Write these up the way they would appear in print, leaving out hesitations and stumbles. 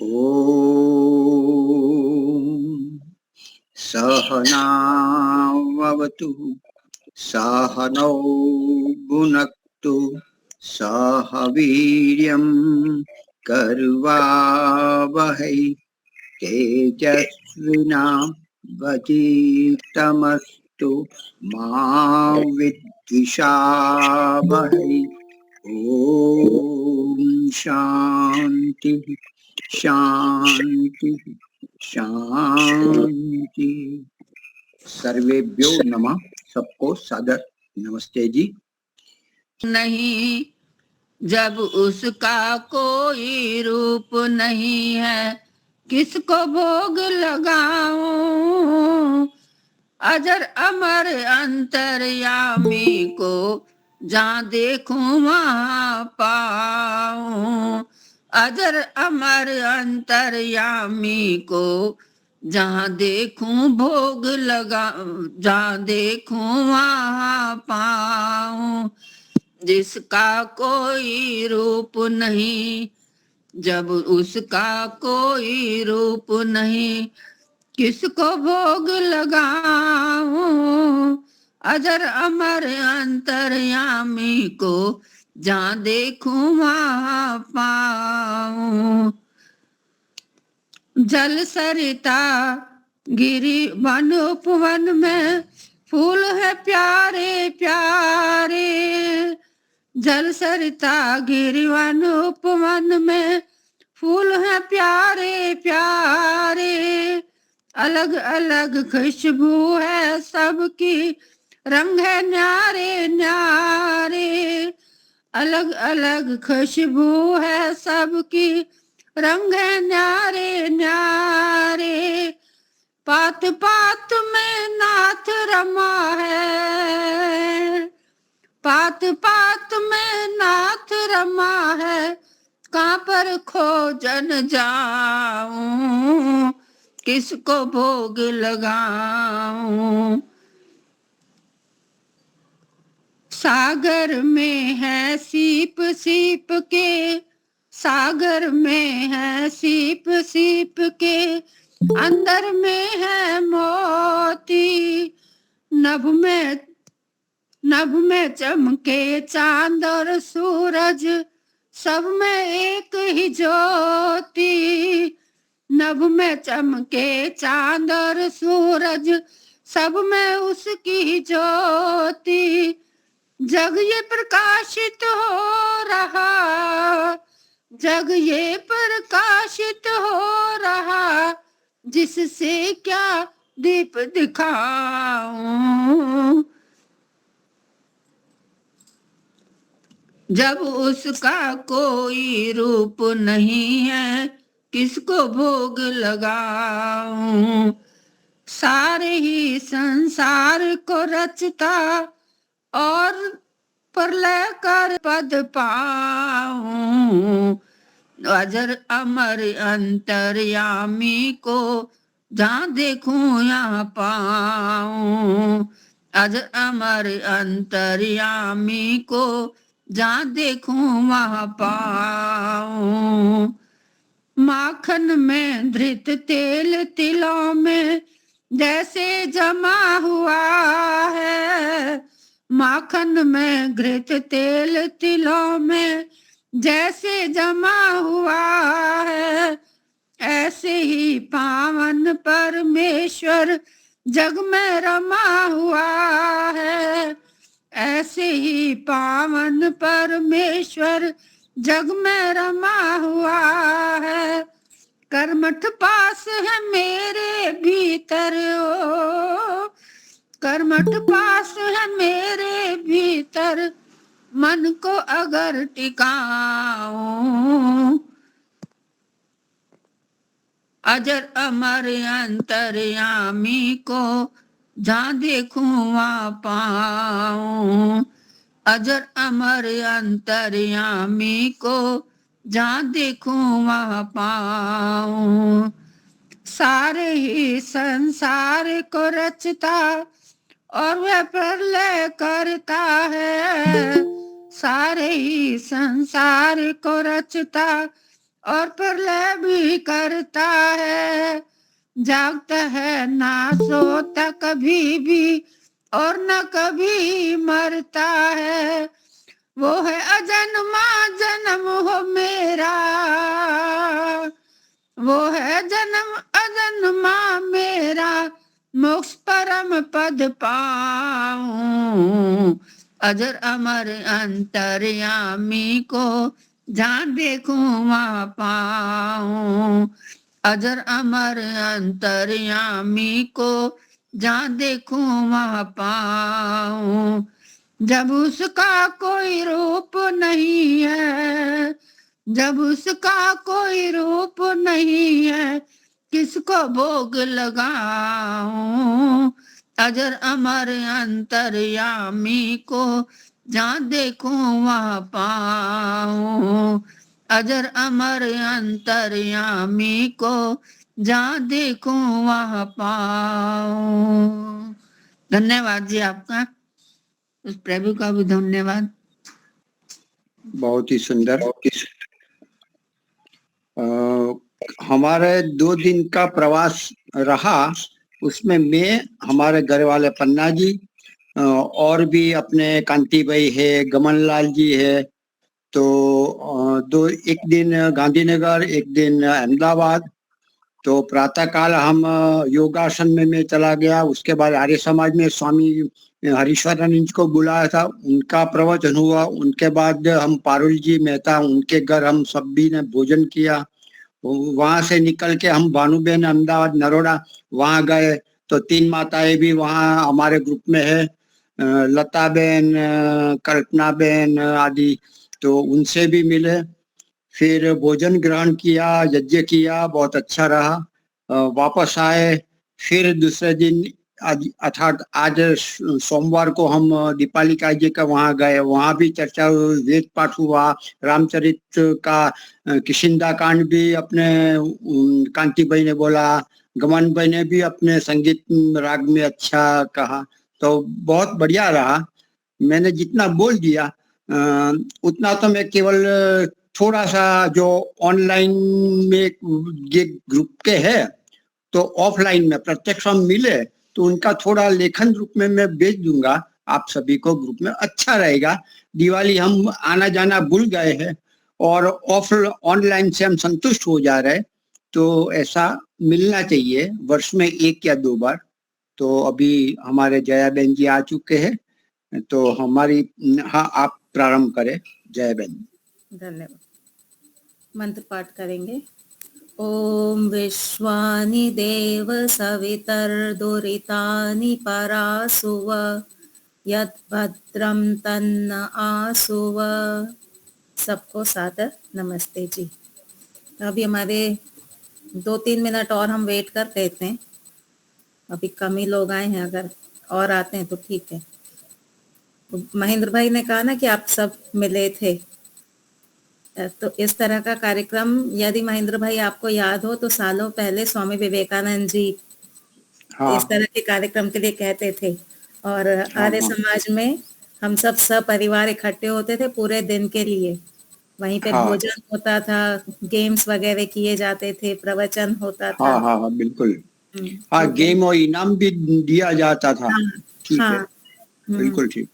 ॐ सहनावतु सहनौ भुनक्तु सह वीर्यं कर्वावहै तेजस्विनावधीतमस्तु मा विद्विषावहै। ओम शांति शांति शांति। सर्वेभ्यो नमः। सबको सादर नमस्ते जी। नहीं जब उसका कोई रूप नहीं है, किसको भोग लगाऊं। अजर अमर अंतर्यामी को जहाँ देखूं वहाँ पाऊं। अजर अमर अंतर्यामी को जहाँ देखूं भोग लगा, जहाँ देखूं वहाँ पाऊं। जिसका कोई रूप नहीं, जब उसका कोई रूप नहीं, किसको भोग लगाऊं। अजर अमर अंतर्यामी को जहाँ देखूं वहाँ पाऊं। जल सरिता गिरी वन उपवन में फूल है प्यारे प्यारे। जल सरिता गिरी वन उपवन में फूल है प्यारे प्यारे। अलग अलग खुशबू है सबकी, रंग है न्यारे न्यारे। अलग अलग खुशबू है सबकी, रंग है न्यारे न्यारे। पात पात में नाथ रमा है, पात पात में नाथ रमा है। कहाँ पर खोजन जाऊं, किसको भोग लगाऊं। सागर में है सीप सीप के, सागर में है सीप सीप के, अंदर में है मोती। नभ में चमके चांद और सूरज, सब में एक ही ज्योति। नभ में चमके चांद और सूरज, सब में उसकी ज्योति। जग ये प्रकाशित हो रहा, जग ये प्रकाशित हो रहा, जिससे क्या दीप दिखाऊं। जब उसका कोई रूप नहीं है, किसको भोग लगाऊं। सारे ही संसार को रचता और प्रलय कर पद पाऊं। अजर अमर अंतर्यामी को जहाँ देखूं यहाँ पाऊं। अजर अमर अंतर्यामी को जहाँ देखूं वहाँ पाऊं। माखन में धृत तेल तिलों में जैसे जमा हुआ है। माखन में घृत तेल तिलों में जैसे जमा हुआ है। ऐसे ही पावन परमेश्वर जग में रमा हुआ है। ऐसे ही पावन परमेश्वर जग में रमा हुआ है। कर्मठ पास है मेरे भीतर ओ, कर्मठ पास है मेरे भीतर, मन को अगर टिकाऊं। अजर अमर अंतर्यामी को जहाँ देखूं वहाँ पाऊं। अजर अमर अंतर्यामी को जहाँ देखूं वहाँ पाऊं। सारे ही संसार को रचता और वह प्रलय करता है। सारे ही संसार को रचता और प्रलय भी करता है, जागता है ना सोता कभी भी, और न कभी मरता है। वो है अजन्मा जन्म हो मेरा, वो है जन्म अजन्मा मेरा, मोक्ष परम पद पाऊं। अजर अमर अंतर्यामी को जहाँ देखूं वहाँ पाऊं। अजर अमर अंतर्यामी को जहाँ देखूं वहाँ पाऊं। जब उसका कोई रूप नहीं है, जब उसका कोई रूप नहीं है, किसको भोग लगाऊं। अजर अमर अंतर्यामी को जहाँ देखूं वहाँ पाऊं। अजर अमर अंतर्यामी को जहाँ देखूं वहाँ पाऊं। धन्यवाद जी आपका, उस प्रभु का भी धन्यवाद। बहुत ही सुंदर। हमारे 2 दिन का प्रवास रहा, उसमें मैं, हमारे घर वाले पन्ना जी, और भी अपने कांति भाई है, गमन लाल जी है। तो एक दिन गांधीनगर, एक दिन अहमदाबाद। तो प्रातः काल हम योगासन में मैं चला गया। उसके बाद आर्य समाज में स्वामी हरीश्वरानंद को बुलाया था, उनका प्रवचन हुआ। उनके बाद हम पारुल जी मेहता, उनके घर हम सभी ने भोजन किया। वहां से निकल के हम भानुबेन अहमदाबाद नरोड़ा वहां गए। तो 3 माताएं भी वहां हमारे ग्रुप में है, लता बेन, कल्पना बेन आदि। तो उनसे भी मिले, फिर भोजन ग्रहण किया, यज्ञ किया, बहुत अच्छा रहा। वापस आए। फिर दूसरे दिन अर्थात आज सोमवार को हम दीपालिका जी का वहां गए। वहां भी चर्चा हुई, वेद पाठ हुआ, रामचरित का किशिंदा कांड भी अपने कांति भाई ने बोला, गमन भाई ने भी अपने संगीत राग में अच्छा कहा। तो बहुत बढ़िया रहा। मैंने जितना बोल दिया उतना तो मैं केवल थोड़ा सा जो ऑनलाइन में ये ग्रुप के है, तो ऑफलाइन में प्रत्यक्ष हम मिले तो उनका थोड़ा लेखन रूप में मैं भेज दूंगा आप सभी को ग्रुप में, अच्छा रहेगा। दिवाली हम आना जाना भूल गए हैं और ऑनलाइन से हम संतुष्ट हो जा रहे हैं। तो ऐसा मिलना चाहिए वर्ष में 1 या 2 बार। तो अभी हमारे जया बहन जी आ चुके हैं, तो हमारी, हाँ, आप प्रारंभ करें जया बहन। धन्यवाद। मंत्र पाठ करेंगे। ओम विश्वानि देव सवितर्दुरितानि परासुव, यद्भद्रं तन्न आसुव। सबको सादर नमस्ते जी। अभी हमारे 2-3 मिनट और हम वेट कर लेते हैं, अभी कम ही लोग आए हैं, अगर और आते हैं तो ठीक है। महेंद्र भाई ने कहा ना कि आप सब मिले थे, तो इस तरह का कार्यक्रम यदि महेंद्र भाई आपको याद हो तो सालों पहले स्वामी विवेकानंद जी इस तरह के कार्यक्रम के लिए कहते थे। और आर्य समाज में हम सब सपरिवार इकट्ठे होते थे पूरे दिन के लिए। वहीं पे भोजन होता था, गेम्स वगैरह किए जाते थे, प्रवचन होता था। हाँ, बिल्कुल। हाँ, गेम और इनाम भी दिया जाता था। ठीक है, बिल्कुल ठीक।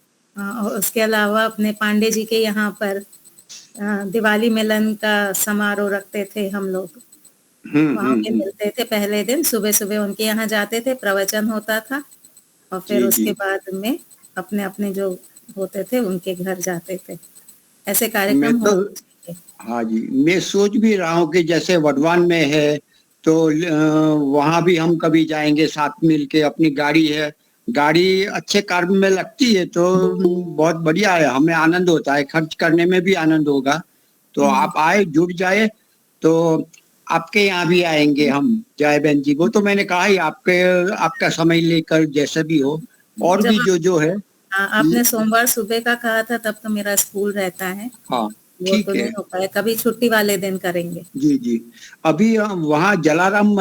उसके अलावा अपने पांडे जी के यहाँ पर दिवाली मिलन का समारोह रखते थे हम लोग। वहाँ पे मिलते थे पहले दिन, सुबह सुबह उनके यहाँ जाते थे, प्रवचन होता था और फिर उसके बाद में अपने अपने जो होते थे उनके घर जाते थे। ऐसे कार्यक्रम होते थे। हाँ जी, मैं सोच भी रहा हूँ कि जैसे वडवान में है तो वहाँ भी हम कभी जाएंगे साथ मिलके। अपनी गाड़ी है, गाड़ी अच्छे कार्य में लगती है तो बहुत बढ़िया है, हमें आनंद होता है, खर्च करने में भी आनंद होगा। तो आप आए, जुड़ जाए, तो आपके यहाँ भी आएंगे हम जय बहन जी। वो तो मैंने कहा ही, आपका समय लेकर जैसे भी हो। और भी जो है। आपने सोमवार सुबह का कहा था, तब तो मेरा स्कूल रहता है। हाँ, वो तो नहीं हो पाया, कभी छुट्टी वाले दिन करेंगे। जी। अभी वहाँ जलाराम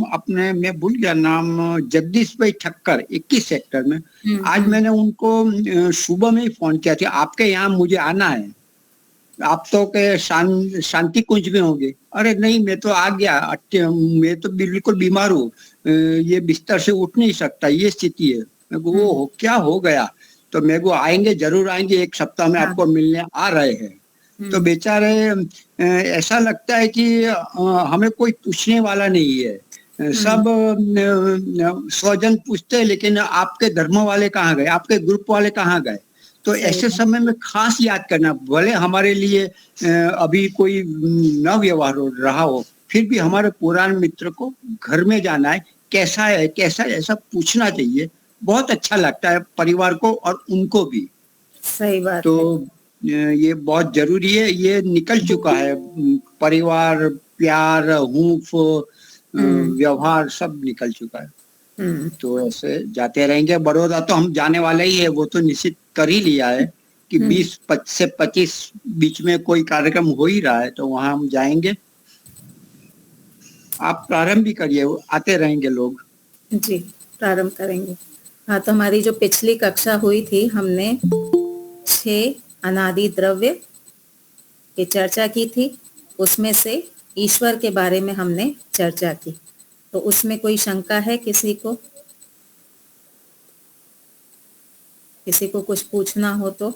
अपने, मैं भूल गया नाम, जगदीश भाई ठक्कर 21 सेक्टर में। आज मैंने उनको सुबह में ही फोन किया था, आपके यहाँ मुझे आना है। आप तो के शांति कुंज में होंगे। अरे नहीं, मैं तो आ गया, मैं तो बिल्कुल बीमार हूँ, ये बिस्तर से उठ नहीं सकता, ये स्थिति है। मैं को वो क्या हो गया? तो मेरे को आएंगे, जरूर आएंगे, 1 सप्ताह में हाँ। आपको मिलने आ रहे हैं। तो बेचारे ऐसा लगता है कि हमें कोई पूछने वाला नहीं है। सब स्वजन पूछते हैं, लेकिन आपके धर्म वाले कहाँ गए, आपके ग्रुप वाले कहाँ गए? तो सही ऐसे है। समय में खास याद करना, भले हमारे लिए अभी कोई न व्यवहार हो रहा हो, फिर भी हमारे पुराने मित्र को घर में जाना है, कैसा है ऐसा पूछना चाहिए। बहुत अच्छा लगता है परिवार को और उनको भी। सही बात तो है। ये बहुत जरूरी है, ये निकल चुका है। परिवार, प्यार, हूंफ, व्यवहार सब निकल चुका है। तो ऐसे जाते रहेंगे। बड़ौदा तो हम जाने वाले ही है, वो तो निश्चित कर ही लिया है कि 20 से 25 बीच में कोई कार्यक्रम हो ही रहा है, तो वहां हम जाएंगे। आप प्रारंभ भी करिए, आते रहेंगे लोग। जी, प्रारंभ करेंगे। हाँ, तो हमारी जो पिछली कक्षा हुई थी, हमने 6 अनादि द्रव्य की चर्चा की थी। उसमें से ईश्वर के बारे में हमने चर्चा की। तो उसमें कोई शंका है किसी को? किसी को कुछ पूछना हो तो?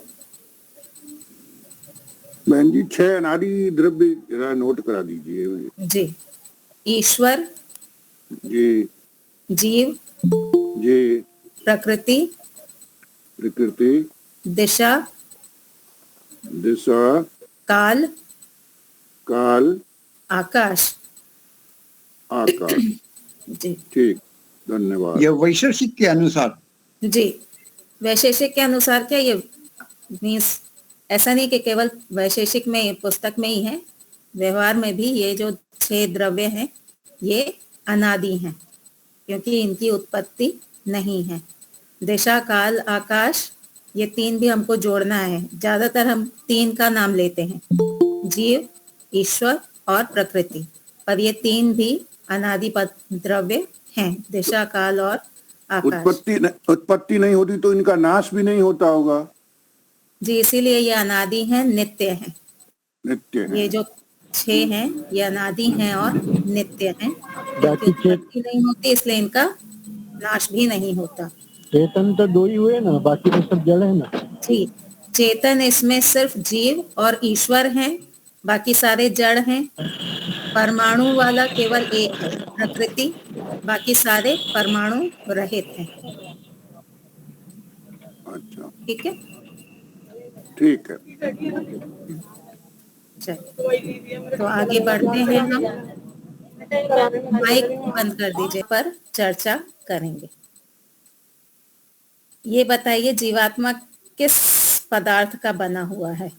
बहन जी, 6 अनादि द्रव्य जरा नोट करा दीजिए। जी, ईश्वर, जी, जीव, जी, प्रकृति, प्रकृति, दिशा, दिशा, काल, काल, आकाश। आकाश। जी ठीक, धन्यवाद। ये वैशेषिक के अनुसार। जी, वैशेषिक के अनुसार क्या ये मीन्स ऐसा नहीं कि केवल वैशेषिक में पुस्तक में ही है, व्यवहार में भी ये जो 6 द्रव्य हैं ये अनादि हैं, क्योंकि इनकी उत्पत्ति नहीं है। दिशा, काल, आकाश, ये 3 भी हमको जोड़ना है। ज्यादातर हम 3 का नाम लेते हैं, जीव, ईश्वर और प्रकृति, पर ये 3 भी अनादि द्रव्य हैं, दिशा, काल और आकाश। उत्पत्ति नहीं होती तो इनका नाश भी नहीं होता होगा। जी, इसीलिए ये अनादि हैं, नित्य हैं। नित्य है। ये जो 6 हैं ये अनादि हैं और नित्य हैं। इनकी बाकी उत्पत्ति नहीं होती, इसलिए इनका नाश भी नहीं होता। चेतन तो 2 ही हुए ना, बाकी तो सब जड़ है ना। जी, चेतन इसमें सिर्फ जीव और ईश्वर हैं, बाकी सारे जड़ हैं। परमाणु वाला केवल एक है, प्रकृति, बाकी सारे परमाणु रहित हैं। अच्छा, ठीक है। ठीक है। चलिए, तो आगे बढ़ते हैं हम। माइक बंद कर दीजिए, पर चर्चा करेंगे। ये बताइए, जीवात्मा किस पदार्थ का बना हुआ है?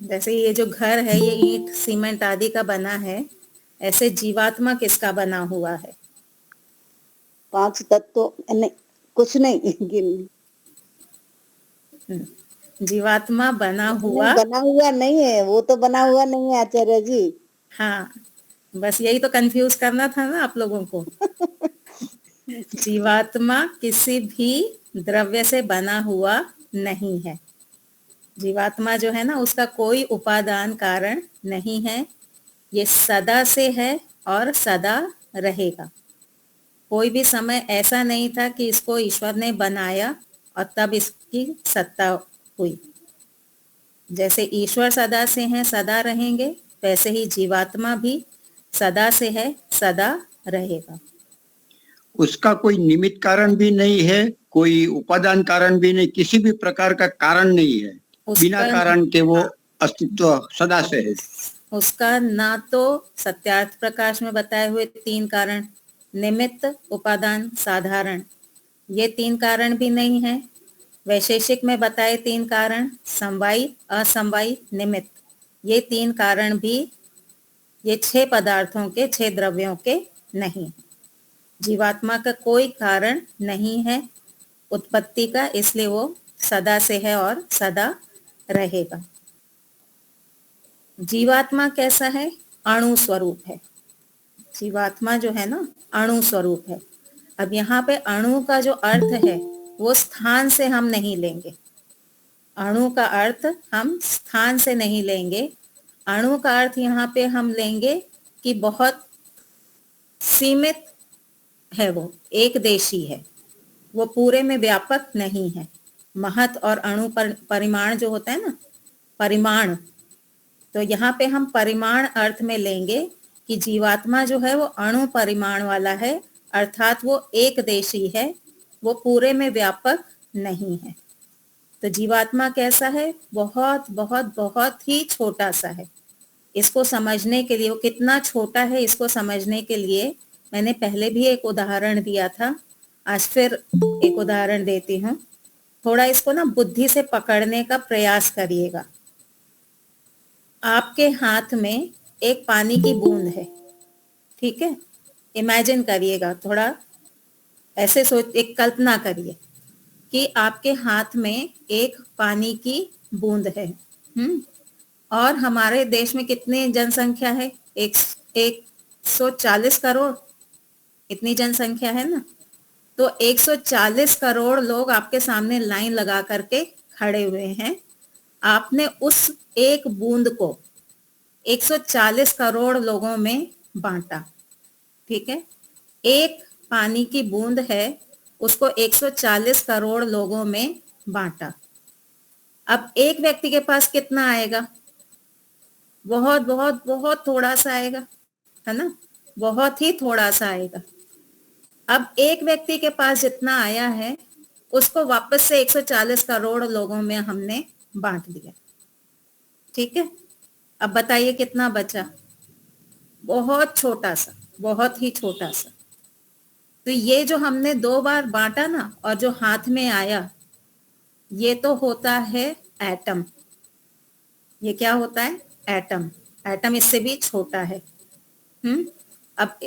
जैसे ये जो घर है ये ईंट, सीमेंट आदि का बना है, ऐसे जीवात्मा किसका बना हुआ है? 5 तत्व नहीं, कुछ नहीं गिन। जीवात्मा बना हुआ नहीं है, वो तो बना हुआ नहीं है आचार्य जी। हाँ, बस यही तो कंफ्यूज करना था ना आप लोगों को। जीवात्मा किसी भी द्रव्य से बना हुआ नहीं है। जीवात्मा जो है ना, उसका कोई उपादान कारण नहीं है। ये सदा से है और सदा रहेगा। कोई भी समय ऐसा नहीं था कि इसको ईश्वर ने बनाया और तब इसकी सत्ता हुई। जैसे ईश्वर सदा से हैं, सदा रहेंगे, वैसे ही जीवात्मा भी सदा से है, सदा रहेगा। उसका कोई निमित्त कारण भी नहीं है, कोई उपादान कारण भी नहीं, किसी भी प्रकार का कारण नहीं है। बिना कारण के वो अस्तित्व सदा से है। उसका ना तो सत्यार्थ प्रकाश में बताए हुए 3 कारण, निमित्त, उपादान, साधारण, ये 3 कारण भी नहीं है। वैशेषिक में बताए 3 कारण, समवायी, असमवायी, निमित्त, ये 3 कारण भी ये 6 पदार्थों के, 6 द्रव्यों के नहीं। जीवात्मा का कोई कारण नहीं है उत्पत्ति का, इसलिए वो सदा से है और सदा रहेगा। जीवात्मा कैसा है? अणु स्वरूप है। जीवात्मा जो है ना, अणु स्वरूप है। अब यहाँ पे अणु का जो अर्थ है वो स्थान से हम नहीं लेंगे। अणु का अर्थ हम स्थान से नहीं लेंगे, अणु का अर्थ यहाँ पे हम लेंगे कि बहुत सीमित है, वो एक देशी है, वो पूरे में व्यापक नहीं है। महत और अणु परिमाण जो होता है ना, परिमाण, तो यहाँ पे हम परिमाण अर्थ में लेंगे कि जीवात्मा जो है वो अणु परिमाण वाला है, अर्थात वो एक देशी है, वो पूरे में व्यापक नहीं है। तो जीवात्मा कैसा है? बहुत बहुत बहुत ही छोटा सा है। इसको समझने के लिए, वो कितना छोटा है इसको समझने के लिए मैंने पहले भी एक उदाहरण दिया था, आज फिर एक उदाहरण देती हूँ। थोड़ा इसको ना बुद्धि से पकड़ने का प्रयास करिएगा। आपके हाथ में एक पानी की बूंद है, ठीक है? इमेजिन करिएगा, थोड़ा ऐसे सोच, एक कल्पना करिए कि आपके हाथ में एक पानी की बूंद है। और हमारे देश में कितनी जनसंख्या है? 140 करोड़, इतनी जनसंख्या है ना। तो 140 करोड़ लोग आपके सामने लाइन लगा करके खड़े हुए हैं। आपने उस एक बूंद को 140 करोड़ लोगों में बांटा, ठीक है? एक पानी की बूंद है, उसको 140 करोड़ लोगों में बांटा। अब एक व्यक्ति के पास कितना आएगा? बहुत बहुत बहुत थोड़ा सा आएगा, है ना? बहुत ही थोड़ा सा आएगा। अब एक व्यक्ति के पास जितना आया है उसको वापस से 140 करोड़ लोगों में हमने बांट दिया, ठीक है? अब बताइए कितना बचा? बहुत छोटा सा, बहुत ही छोटा सा। तो ये जो हमने 2 बार बांटा ना, और जो हाथ में आया, ये तो होता है एटम। ये क्या होता है? एटम। एटम इससे भी छोटा है। अब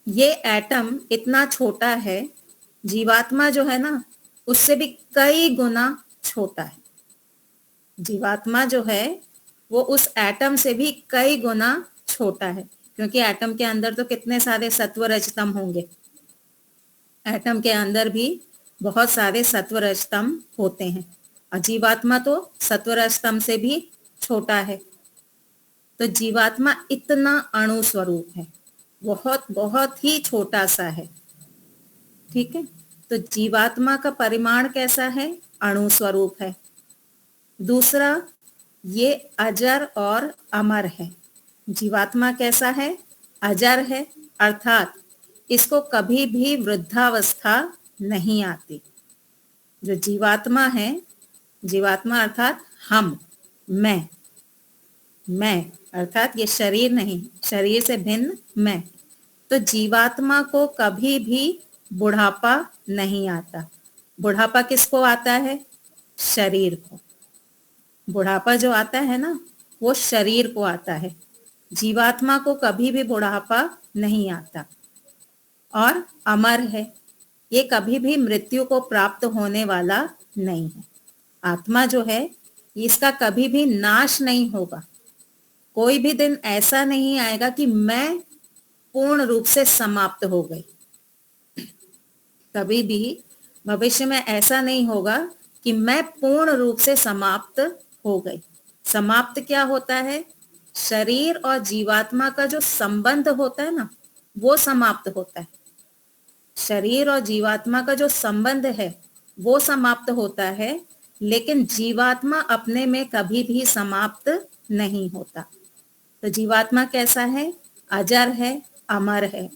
ये एटम इतना छोटा है, जीवात्मा जो है ना उससे भी कई गुना छोटा है। जीवात्मा जो है वो उस एटम से भी कई गुना छोटा है, क्योंकि एटम के अंदर तो कितने सारे सत्व रजतम होंगे। एटम के अंदर भी बहुत सारे सत्व रजतम होते हैं, और जीवात्मा तो सत्व रजतम से भी छोटा है। तो जीवात्मा इतना अणु स्वरूप है, बहुत बहुत ही छोटा सा है, ठीक है? तो जीवात्मा का परिमाण कैसा है? अणु स्वरूप है। दूसरा, ये अजर और अमर है। जीवात्मा कैसा है? अजर है, अर्थात इसको कभी भी वृद्धावस्था नहीं आती। जो जीवात्मा है, जीवात्मा अर्थात हम, मैं अर्थात ये शरीर नहीं, शरीर से भिन्न मैं। तो जीवात्मा को कभी भी बुढ़ापा नहीं आता। बुढ़ापा किसको आता है? शरीर को। बुढ़ापा जो आता है ना वो शरीर को आता है, जीवात्मा को कभी भी बुढ़ापा नहीं आता। और अमर है, ये कभी भी मृत्यु को प्राप्त होने वाला नहीं है। आत्मा जो है इसका कभी भी नाश नहीं होगा। कोई भी दिन ऐसा नहीं आएगा कि मैं पूर्ण रूप से समाप्त हो गई। कभी भी भविष्य में ऐसा नहीं होगा कि मैं पूर्ण रूप से समाप्त हो गई। समाप्त क्या होता है? शरीर और जीवात्मा का जो संबंध होता है ना वो समाप्त होता है। शरीर और जीवात्मा का जो संबंध है वो समाप्त होता है, लेकिन जीवात्मा अपने में कभी भी समाप्त नहीं होता। तो जीवात्मा कैसा है? अजर है, अमर है,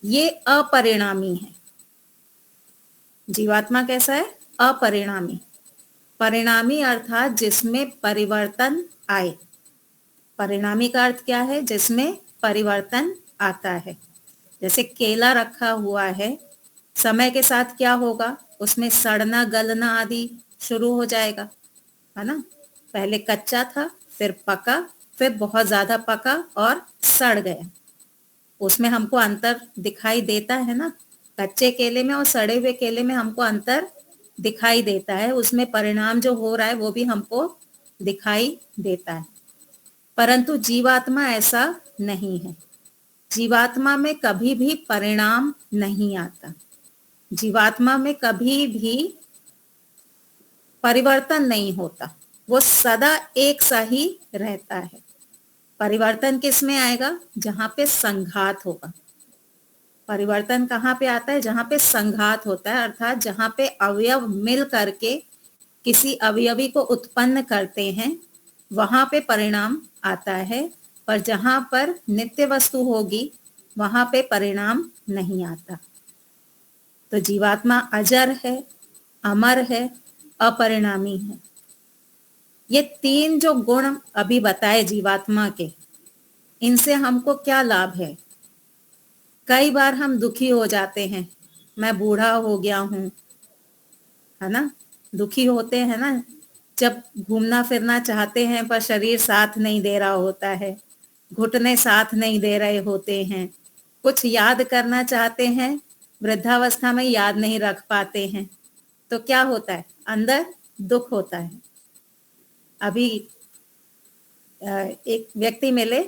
ये अपरिणामी है। जीवात्मा कैसा है? अपरिणामी। परिणामी अर्थात जिसमें परिवर्तन आए। परिणामी का अर्थ क्या है? जिसमें परिवर्तन आता है। जैसे केला रखा हुआ है, समय के साथ क्या होगा? उसमें सड़ना गलना आदि शुरू हो जाएगा, है ना? पहले कच्चा था, फिर पका, फिर बहुत ज्यादा पका और सड़ गया। उसमें हमको अंतर दिखाई देता है ना, कच्चे केले में और सड़े हुए केले में हमको अंतर दिखाई देता है। उसमें परिणाम जो हो रहा है वो भी हमको दिखाई देता है। परंतु जीवात्मा ऐसा नहीं है। जीवात्मा में कभी भी परिणाम नहीं आता। जीवात्मा में कभी भी परिवर्तन नहीं होता, वो सदा एक सा ही रहता है। परिवर्तन किस में आएगा? जहां पे संघात होगा। परिवर्तन कहाँ पे आता है? जहां पे संघात होता है, अर्थात जहां पे अवयव मिल करके किसी अवयवी को उत्पन्न करते हैं, वहां पे परिणाम आता है। पर जहां पर नित्य वस्तु होगी वहां पे परिणाम नहीं आता। तो जीवात्मा अजर है, अमर है, अपरिणामी है। ये तीन जो गुण अभी बताए जीवात्मा के, इनसे हमको क्या लाभ है? कई बार हम दुखी हो जाते हैं, मैं बूढ़ा हो गया हूं, है ना, दुखी होते हैं ना, जब घूमना फिरना चाहते हैं पर शरीर साथ नहीं दे रहा होता है, घुटने साथ नहीं दे रहे होते हैं, कुछ याद करना चाहते हैं, वृद्धावस्था में याद नहीं रख पाते हैं, तो क्या होता है? अंदर दुख होता है। अभी एक व्यक्ति मिले,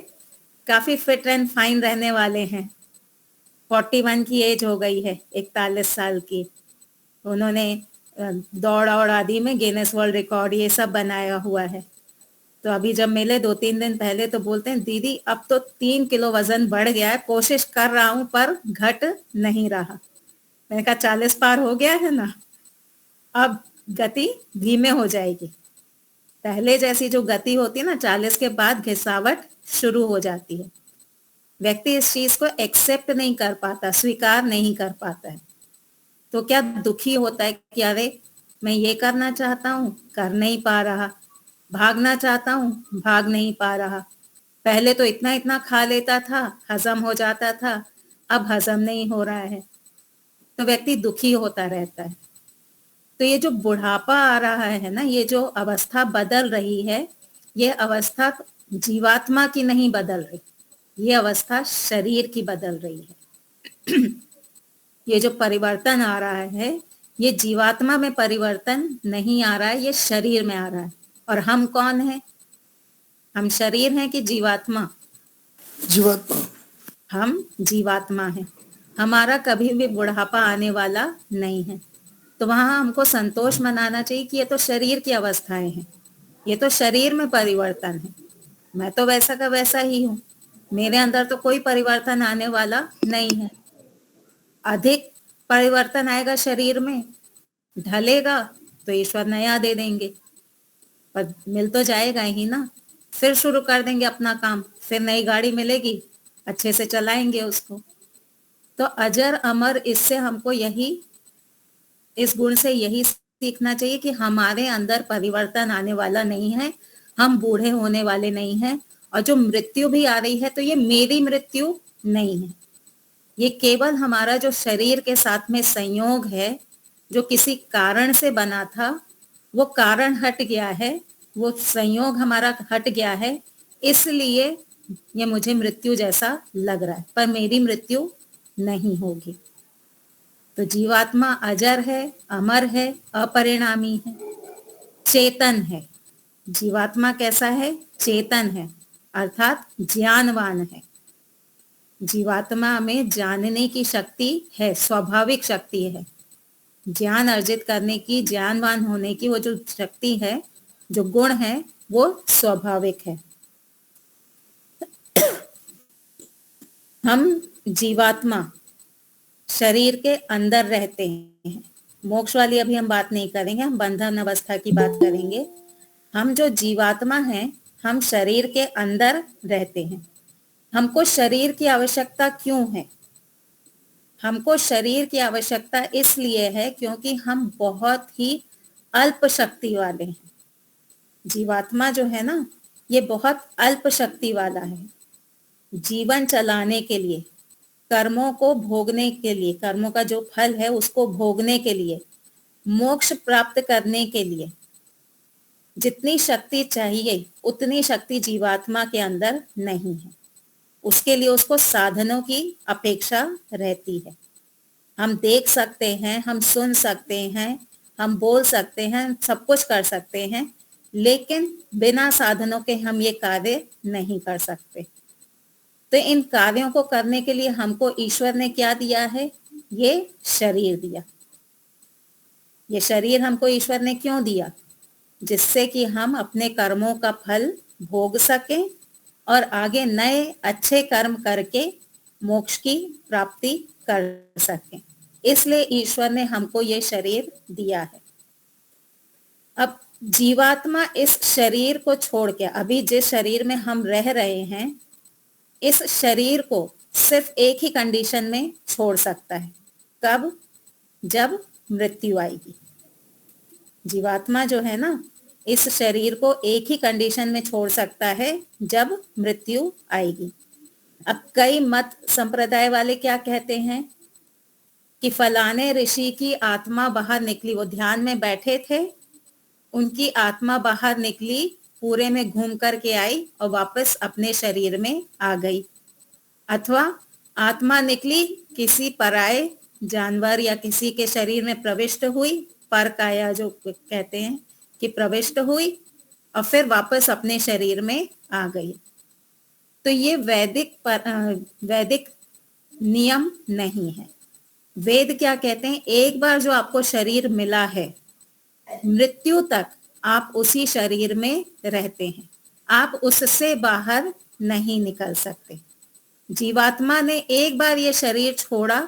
काफी फिट एंड फाइन रहने वाले हैं, 41 की एज हो गई है, 41 साल की। उन्होंने दौड़ और आदि में गिनेस वर्ल्ड रिकॉर्ड ये सब बनाया हुआ है। तो अभी जब मिले 2-3 दिन पहले, तो बोलते हैं दीदी अब तो 3 किलो वजन बढ़ गया है, कोशिश कर रहा हूं पर घट नहीं रहा। मैंने कहा 40 पार हो गया है ना, अब गति धीमे हो जाएगी। पहले जैसी जो गति होती है ना, 40 के बाद घिसावट शुरू हो जाती है। व्यक्ति इस चीज को एक्सेप्ट नहीं कर पाता, स्वीकार नहीं कर पाता है, तो क्या दुखी होता है कि अरे मैं ये करना चाहता हूं, कर नहीं पा रहा, भागना चाहता हूं, भाग नहीं पा रहा, पहले तो इतना इतना खा लेता था, हजम हो जाता था, अब हजम नहीं हो रहा है, तो व्यक्ति दुखी होता रहता है। तो ये जो बुढ़ापा आ रहा है ना, ये जो अवस्था बदल रही है, ये अवस्था जीवात्मा की नहीं बदल रही, ये अवस्था शरीर की बदल रही है। ये जो परिवर्तन आ रहा है, ये जीवात्मा में परिवर्तन नहीं आ रहा है, ये शरीर में आ रहा है। और हम कौन है? हम शरीर हैं कि जीवात्मा? जीवात्मा। हम जीवात्मा हैं। हमारा कभी भी बुढ़ापा आने वाला नहीं है। तो वहां हमको संतोष मनाना चाहिए कि ये तो शरीर की अवस्थाएं हैं, ये तो शरीर में परिवर्तन है, मैं तो वैसा का वैसा ही हूँ, मेरे अंदर तो कोई परिवर्तन आने वाला नहीं है। अधिक परिवर्तन आएगा शरीर में, ढलेगा तो ईश्वर नया दे देंगे, पर मिल तो जाएगा ही ना। फिर शुरू कर देंगे अपना काम, फिर नई गाड़ी मिलेगी, अच्छे से चलाएंगे उसको। तो अजर अमर, इससे हमको यही, इस गुण से यही सीखना चाहिए कि हमारे अंदर परिवर्तन आने वाला नहीं है, हम बूढ़े होने वाले नहीं हैं। और जो मृत्यु भी आ रही है, तो ये मेरी मृत्यु नहीं है, ये केवल हमारा जो शरीर के साथ में संयोग है, जो किसी कारण से बना था, वो कारण हट गया है, वो संयोग हमारा हट गया है, इसलिए ये मुझे मृत्यु जैसा लग रहा है, पर मेरी मृत्यु नहीं होगी। तो जीवात्मा अजर है, अमर है, अपरिणामी है, चेतन है। जीवात्मा कैसा है? चेतन है, अर्थात ज्ञानवान है। जीवात्मा में जानने की शक्ति है, स्वाभाविक शक्ति है, ज्ञान अर्जित करने की, ज्ञानवान होने की वो जो शक्ति है, जो गुण है, वो स्वाभाविक है। हम जीवात्मा शरीर के अंदर रहते हैं। मोक्ष वाली अभी हम बात नहीं करेंगे, हम बंधन अवस्था की बात करेंगे। हम जो जीवात्मा हैं, हम शरीर के अंदर रहते हैं। हमको शरीर की आवश्यकता क्यों है? हमको शरीर की आवश्यकता इसलिए है क्योंकि हम बहुत ही अल्प शक्ति वाले हैं। जीवात्मा जो है ना, ये बहुत अल्प शक्ति वाला है। जीवन चलाने के लिए, कर्मों को भोगने के लिए, कर्मों का जो फल है उसको भोगने के लिए, मोक्ष प्राप्त करने के लिए जितनी शक्ति चाहिए उतनी शक्ति जीवात्मा के अंदर नहीं है। उसके लिए उसको साधनों की अपेक्षा रहती है। हम देख सकते हैं, हम सुन सकते हैं, हम बोल सकते हैं, सब कुछ कर सकते हैं, लेकिन बिना साधनों के हम ये कार्य नहीं कर सकते। तो इन कार्यों को करने के लिए हमको ईश्वर ने क्या दिया है? ये शरीर दिया। ये शरीर हमको ईश्वर ने क्यों दिया? जिससे कि हम अपने कर्मों का फल भोग सकें और आगे नए अच्छे कर्म करके मोक्ष की प्राप्ति कर सकें। इसलिए ईश्वर ने हमको ये शरीर दिया है। अब जीवात्मा इस शरीर को छोड़ के, अभी जिस शरीर में हम रह रहे हैं, इस शरीर को सिर्फ एक ही कंडीशन में छोड़ सकता है। कब? जब मृत्यु आएगी। जीवात्मा जो है ना, इस शरीर को एक ही कंडीशन में छोड़ सकता है, जब मृत्यु आएगी। अब कई मत संप्रदाय वाले क्या कहते हैं कि फलाने ऋषि की आत्मा बाहर निकली, वो ध्यान में बैठे थे, उनकी आत्मा बाहर निकली, पूरे में घूम करके आई और वापस अपने शरीर में आ गई। अथवा आत्मा निकली, किसी पराये जानवर या किसी के शरीर में प्रविष्ट हुई, पर काया जो कहते हैं कि प्रविष्ट हुई और फिर वापस अपने शरीर में आ गई। तो ये वैदिक नियम नहीं है। वेद क्या कहते हैं? एक बार जो आपको शरीर मिला है, मृत्यु तक आप उसी शरीर में रहते हैं, आप उससे बाहर नहीं निकल सकते। जीवात्मा ने एक बार ये शरीर छोड़ा,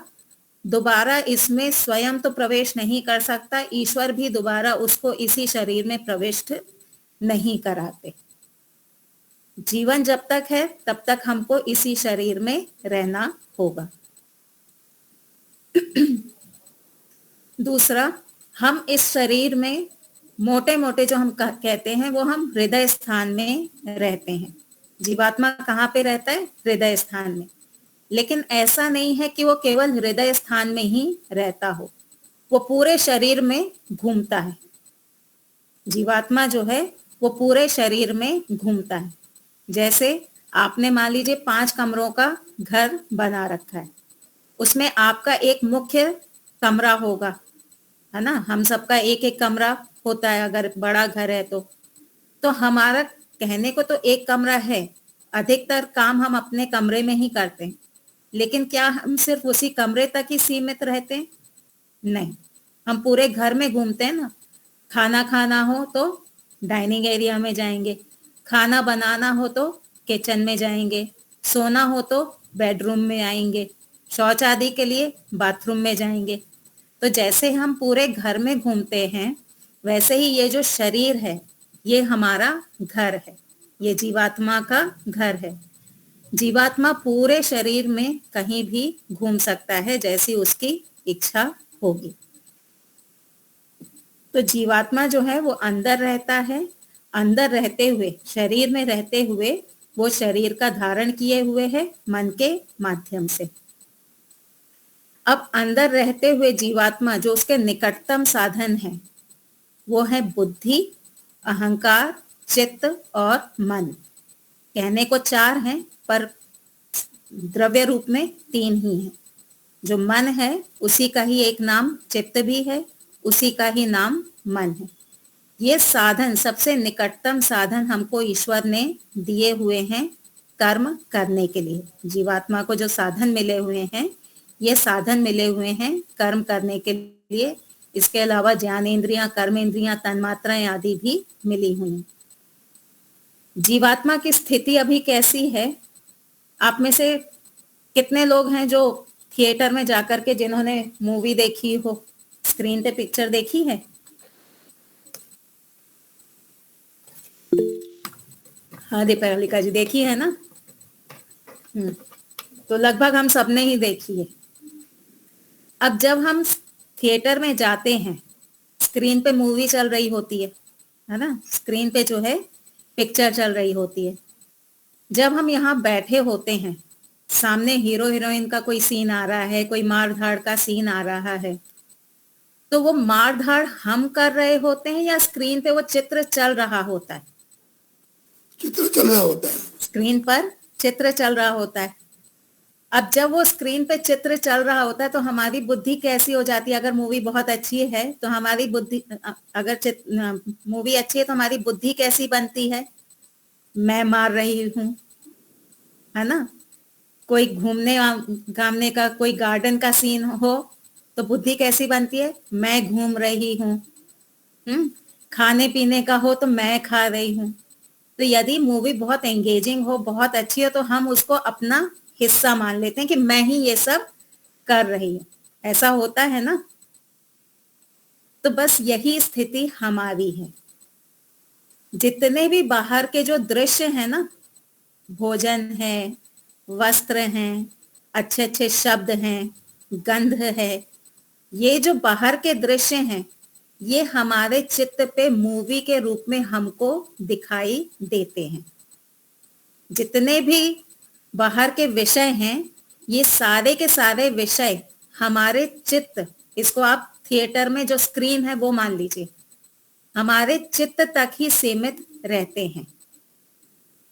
दोबारा इसमें स्वयं तो प्रवेश नहीं कर सकता, ईश्वर भी दोबारा उसको इसी शरीर में प्रविष्ट नहीं कराते। जीवन जब तक है तब तक हमको इसी शरीर में रहना होगा। दूसरा, हम इस शरीर में मोटे मोटे जो हम कहते हैं वो हम हृदय स्थान में रहते हैं। जीवात्मा कहाँ पे रहता है? हृदय स्थान में। लेकिन ऐसा नहीं है कि वो केवल हृदय स्थान में ही रहता हो, वो पूरे शरीर में घूमता है। जीवात्मा जो है वो पूरे शरीर में घूमता है। जैसे आपने मान लीजिए 5 कमरों का घर बना रखा है, उसमें आपका एक मुख्य कमरा होगा, है ना? हम सबका एक एक कमरा होता है अगर बड़ा घर है तो हमारा कहने को तो एक कमरा है, अधिकतर काम हम अपने कमरे में ही करते हैं। लेकिन क्या हम सिर्फ उसी कमरे तक ही सीमित रहते हैं? नहीं, हम पूरे घर में घूमते हैं ना। खाना खाना हो तो डाइनिंग एरिया में जाएंगे, खाना बनाना हो तो किचन में जाएंगे, सोना हो तो बेडरूम में आएंगे, शौच आदि के लिए बाथरूम में जाएंगे। तो जैसे हम पूरे घर में घूमते हैं, वैसे ही ये जो शरीर है ये हमारा घर है, ये जीवात्मा का घर है। जीवात्मा पूरे शरीर में कहीं भी घूम सकता है जैसी उसकी इच्छा होगी। तो जीवात्मा जो है वो अंदर रहता है, अंदर रहते हुए, शरीर में रहते हुए वो शरीर का धारण किए हुए है मन के माध्यम से। अब अंदर रहते हुए जीवात्मा जो उसके निकटतम साधन है वो है बुद्धि, अहंकार, चित्त और मन। कहने को 4 हैं पर द्रव्य रूप में 3 ही हैं। जो मन है उसी का ही एक नाम चित्त भी है, उसी का ही नाम मन है। ये साधन, सबसे निकटतम साधन हमको ईश्वर ने दिए हुए हैं कर्म करने के लिए। जीवात्मा को जो साधन मिले हुए हैं, ये साधन मिले हुए हैं कर्म करने के लिए। इसके अलावा ज्ञानेंद्रियां, कर्मेंद्रियां, तन्मात्राएं आदि भी मिली हुई हैं। जीवात्मा की स्थिति अभी कैसी है? आप में से कितने लोग हैं जो थिएटर में जाकर के जिन्होंने मूवी देखी हो, स्क्रीन पे पिक्चर देखी है? हाँ दीपालिका जी, देखी है ना? तो लगभग हम सबने ही देखी है। अब जब हम थिएटर में जाते हैं, स्क्रीन पे मूवी चल रही होती है ना? स्क्रीन पे जो है पिक्चर चल रही होती है। जब हम यहाँ बैठे होते हैं, सामने हीरो हीरोइन का कोई सीन आ रहा है, कोई मार धाड़ का सीन आ रहा है, तो वो मार धाड़ हम कर रहे होते हैं या स्क्रीन पे वो चित्र चल रहा होता है? चित्र चल रहा होता है। स्क्रीन पर चित्र चल रहा होता है। अब जब वो स्क्रीन पे चित्र चल रहा होता है तो हमारी बुद्धि कैसी हो जाती है? अगर मूवी बहुत अच्छी है तो हमारी बुद्धि, अगर मूवी अच्छी है तो हमारी बुद्धि कैसी बनती है? मैं मार रही हूँ, है ना? कोई घूमने घामने का, कोई गार्डन का सीन हो तो बुद्धि कैसी बनती है? मैं घूम रही हूँ। खाने पीने का हो तो मैं खा रही हूँ। तो यदि मूवी बहुत एंगेजिंग हो, बहुत अच्छी हो, तो हम उसको अपना हिस्सा मान लेते हैं कि मैं ही ये सब कर रही हूँ। ऐसा होता है ना। तो बस यही स्थिति हमारी है। जितने भी बाहर के जो दृश्य है ना, भोजन है, वस्त्र हैं, अच्छे अच्छे शब्द हैं, गंध है, ये जो बाहर के दृश्य हैं, ये हमारे चित्त पे मूवी के रूप में हमको दिखाई देते हैं। जितने भी बाहर के विषय हैं, ये सारे के सारे विषय हमारे चित्त, इसको आप थिएटर में जो स्क्रीन है वो मान लीजिए, हमारे चित्त तक ही सीमित रहते हैं।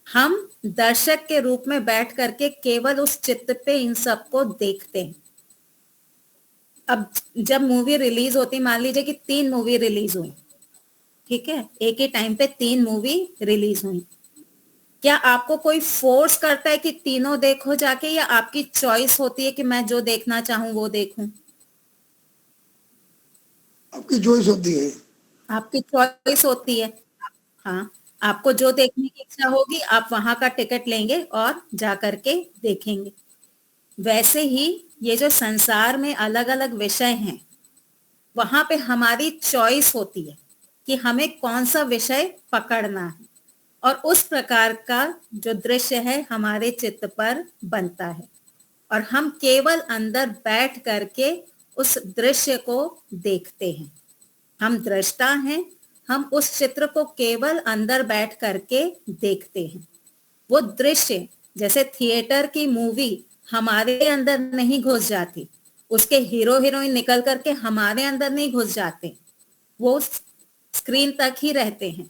हम दर्शक के रूप में बैठ करके केवल उस चित्त पे इन सबको देखते हैं। अब जब मूवी रिलीज होती, मान लीजिए कि 3 मूवी रिलीज हुई, ठीक है, एक ही टाइम पे 3 मूवी रिलीज हुई, क्या आपको कोई फोर्स करता है कि तीनों देखो जाके, या आपकी चॉइस होती है कि मैं जो देखना चाहूं वो देखूं? आपकी चॉइस होती है। आपकी चॉइस होती है। हाँ, आपको जो देखने की इच्छा होगी आप वहां का टिकट लेंगे और जा करके देखेंगे। वैसे ही ये जो संसार में अलग अलग विषय हैं, वहां पे हमारी चॉइस होती है कि हमें कौन सा विषय पकड़ना है, और उस प्रकार का जो दृश्य है हमारे चित्त पर बनता है, और हम केवल अंदर बैठ करके उस दृश्य को देखते हैं। हम दृष्टा हैं, हम उस चित्र को केवल अंदर बैठ करके देखते हैं। वो दृश्य, जैसे थिएटर की मूवी हमारे अंदर नहीं घुस जाती, उसके हीरो हीरोइन निकल करके हमारे अंदर नहीं घुस जाते, वो स्क्रीन तक ही रहते हैं।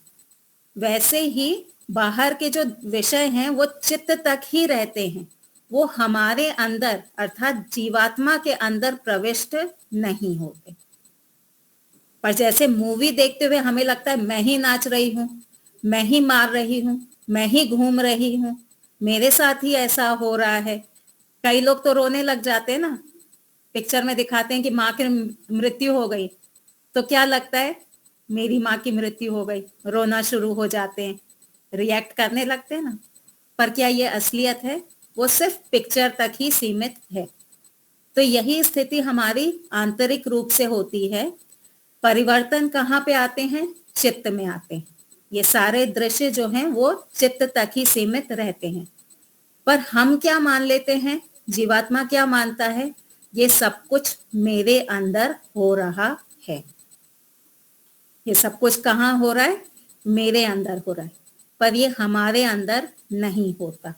वैसे ही बाहर के जो विषय हैं वो चित्त तक ही रहते हैं, वो हमारे अंदर अर्थात जीवात्मा के अंदर प्रविष्ट नहीं होते। पर जैसे मूवी देखते हुए हमें लगता है मैं ही नाच रही हूँ, मैं ही मार रही हूँ, मैं ही घूम रही हूँ, मेरे साथ ही ऐसा हो रहा है। कई लोग तो रोने लग जाते हैं ना, पिक्चर में दिखाते हैं कि माँ की मृत्यु हो गई, तो क्या लगता है मेरी माँ की मृत्यु हो गई, रोना शुरू हो जाते हैं, रिएक्ट करने लगते हैं ना। पर क्या ये असलियत है? वो सिर्फ पिक्चर तक ही सीमित है। तो यही स्थिति हमारी आंतरिक रूप से होती है। परिवर्तन कहाँ पे आते हैं? चित्त में आते हैं। ये सारे दृश्य जो हैं वो चित्त तक ही सीमित रहते हैं। पर हम क्या मान लेते हैं? जीवात्मा क्या मानता है? ये सब कुछ मेरे अंदर हो रहा है। ये सब कुछ कहाँ हो रहा है? मेरे अंदर हो रहा है, पर ये हमारे अंदर नहीं होता।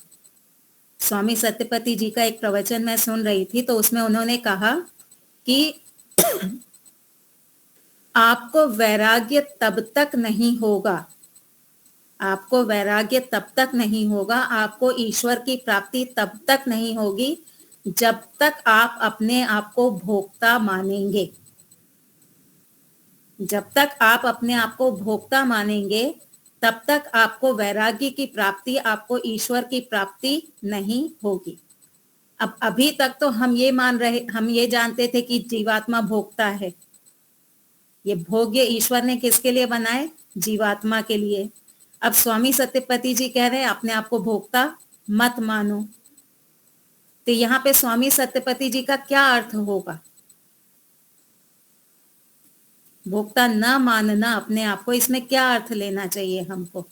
स्वामी सत्यपति जी का एक प्रवचन मैं सुन रही थी, तो उसमें उन्होंने कहा कि आपको वैराग्य तब तक नहीं होगा, आपको वैराग्य तब तक नहीं होगा, आपको ईश्वर की प्राप्ति तब तक नहीं होगी जब तक आप अपने आप को भोक्ता मानेंगे। जब तक आप अपने आप को भोक्ता मानेंगे तब तक आपको वैराग्य की प्राप्ति, आपको ईश्वर की प्राप्ति नहीं होगी। अब अभी तक तो हम ये जानते थे कि जीवात्मा भोक्ता है। ये भोग्य ईश्वर ने किसके लिए बनाए? जीवात्मा के लिए। अब स्वामी सत्यपति जी कह रहे हैं अपने आप को भोक्ता मत मानो। तो यहाँ पे स्वामी सत्यपति जी का क्या अर्थ होगा? भोक्ता न मानना अपने आप को, इसमें क्या अर्थ लेना चाहिए हमको?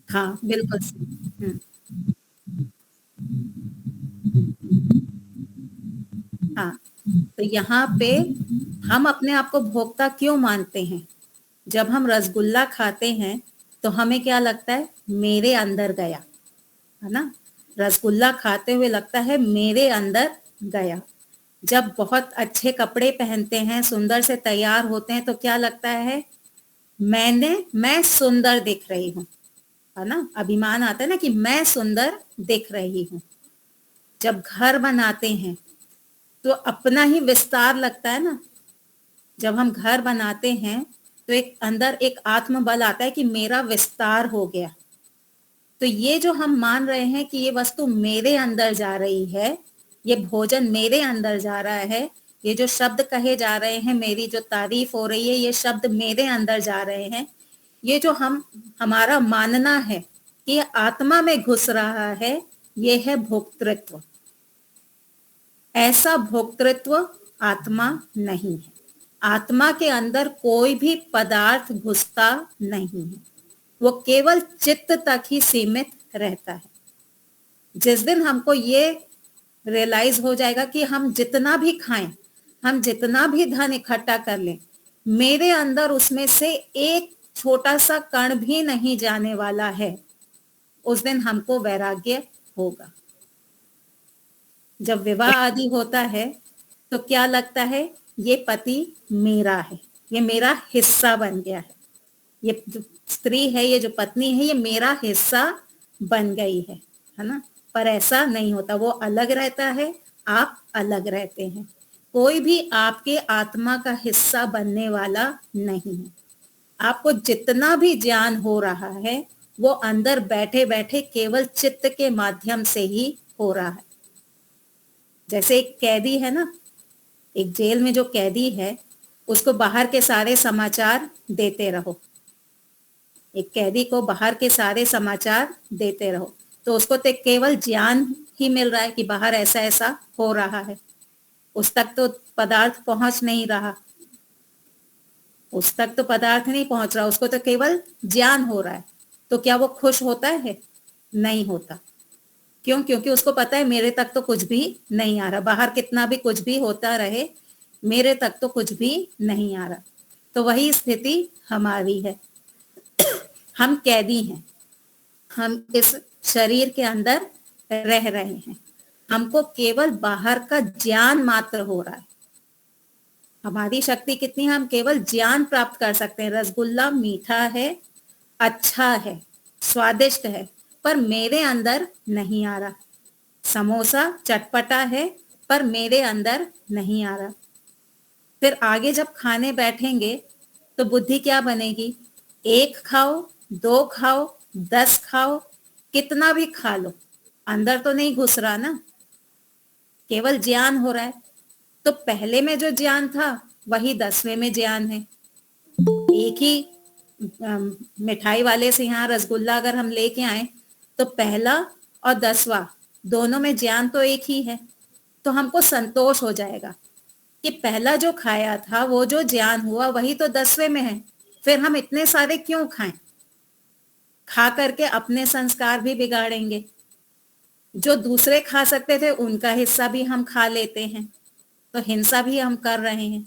हाँ बिल्कुल। हाँ, तो यहाँ पे हम अपने आप को भोक्ता क्यों मानते हैं? जब हम रसगुल्ला खाते हैं तो हमें क्या लगता है? मेरे अंदर गया, है ना। रसगुल्ला खाते हुए लगता है मेरे अंदर गया। जब बहुत अच्छे कपड़े पहनते हैं, सुंदर से तैयार होते हैं, तो क्या लगता है? मैं सुंदर दिख रही हूँ, है ना। अभिमान आता है ना कि मैं सुंदर दिख रही हूँ। जब घर बनाते हैं तो अपना ही विस्तार लगता है ना। जब हम घर बनाते हैं तो एक अंदर एक आत्मबल आता है कि मेरा विस्तार हो गया। तो ये जो हम मान रहे हैं कि ये वस्तु मेरे अंदर जा रही है, ये भोजन मेरे अंदर जा रहा है, ये जो शब्द कहे जा रहे हैं, मेरी जो तारीफ हो रही है, ये शब्द मेरे अंदर जा रहे हैं, ये जो हमारा मानना है कि ये आत्मा में घुस रहा है, ये है भोक्तृत्व। ऐसा भोक्तृत्व आत्मा नहीं है। आत्मा के अंदर कोई भी पदार्थ घुसता नहीं है, वो केवल चित्त तक ही सीमित रहता है। जिस दिन हमको ये रियलाइज हो जाएगा कि हम जितना भी खाएं, हम जितना भी धन इकट्ठा कर लें, मेरे अंदर उसमें से एक छोटा सा कण भी नहीं जाने वाला है, उस दिन हमको वैराग्य होगा। जब विवाह आदि होता है तो क्या लगता है, ये पति मेरा है, ये मेरा हिस्सा बन गया है, ये जो स्त्री है, ये जो पत्नी है, ये मेरा हिस्सा बन गई है ना। पर ऐसा नहीं होता, वो अलग रहता है, आप अलग रहते हैं। कोई भी आपके आत्मा का हिस्सा बनने वाला नहीं है। आपको जितना भी ज्ञान हो रहा है, वो अंदर बैठे बैठे केवल चित्त के माध्यम से ही हो रहा है। जैसे एक कैदी है ना, एक जेल में जो कैदी है, उसको बाहर के सारे समाचार देते रहो, एक कैदी को बाहर के सारे समाचार देते रहो, तो उसको तो केवल ज्ञान ही मिल रहा है कि बाहर ऐसा ऐसा हो रहा है, उस तक तो पदार्थ पहुंच नहीं रहा, उस तक तो पदार्थ नहीं पहुंच रहा, उसको तो केवल ज्ञान हो रहा है। तो क्या वो खुश होता है? नहीं होता। क्यों? क्योंकि उसको पता है मेरे तक तो कुछ भी नहीं आ रहा, बाहर कितना भी कुछ भी होता रहे, मेरे तक तो कुछ भी नहीं आ रहा। तो वही स्थिति हमारी है। हम कैदी हैं, हम इस शरीर के अंदर रह रहे हैं, हमको केवल बाहर का ज्ञान मात्र हो रहा है। हमारी शक्ति कितनी है? हम केवल ज्ञान प्राप्त कर सकते हैं। रसगुल्ला मीठा है, अच्छा है, स्वादिष्ट है, पर मेरे अंदर नहीं आ रहा। समोसा चटपटा है, पर मेरे अंदर नहीं आ रहा। फिर आगे जब खाने बैठेंगे तो बुद्धि क्या बनेगी? 1 खाओ, 2 खाओ, 10 खाओ, कितना भी खा लो, अंदर तो नहीं घुस रहा ना, केवल ज्ञान हो रहा है। तो पहले में जो ज्ञान था वही 10वें में ज्ञान है। एक ही मिठाई वाले से यहाँ रसगुल्ला अगर हम लेके आए तो पहला और 10वां दोनों में ज्ञान तो एक ही है, तो हमको संतोष हो जाएगा कि पहला जो खाया था वो जो ज्ञान हुआ वही तो 10वें में है, फिर हम इतने सारे क्यों खाएं? खा करके अपने संस्कार भी बिगाड़ेंगे। जो दूसरे खा सकते थे उनका हिस्सा भी हम खा लेते हैं, तो हिंसा भी हम कर रहे हैं।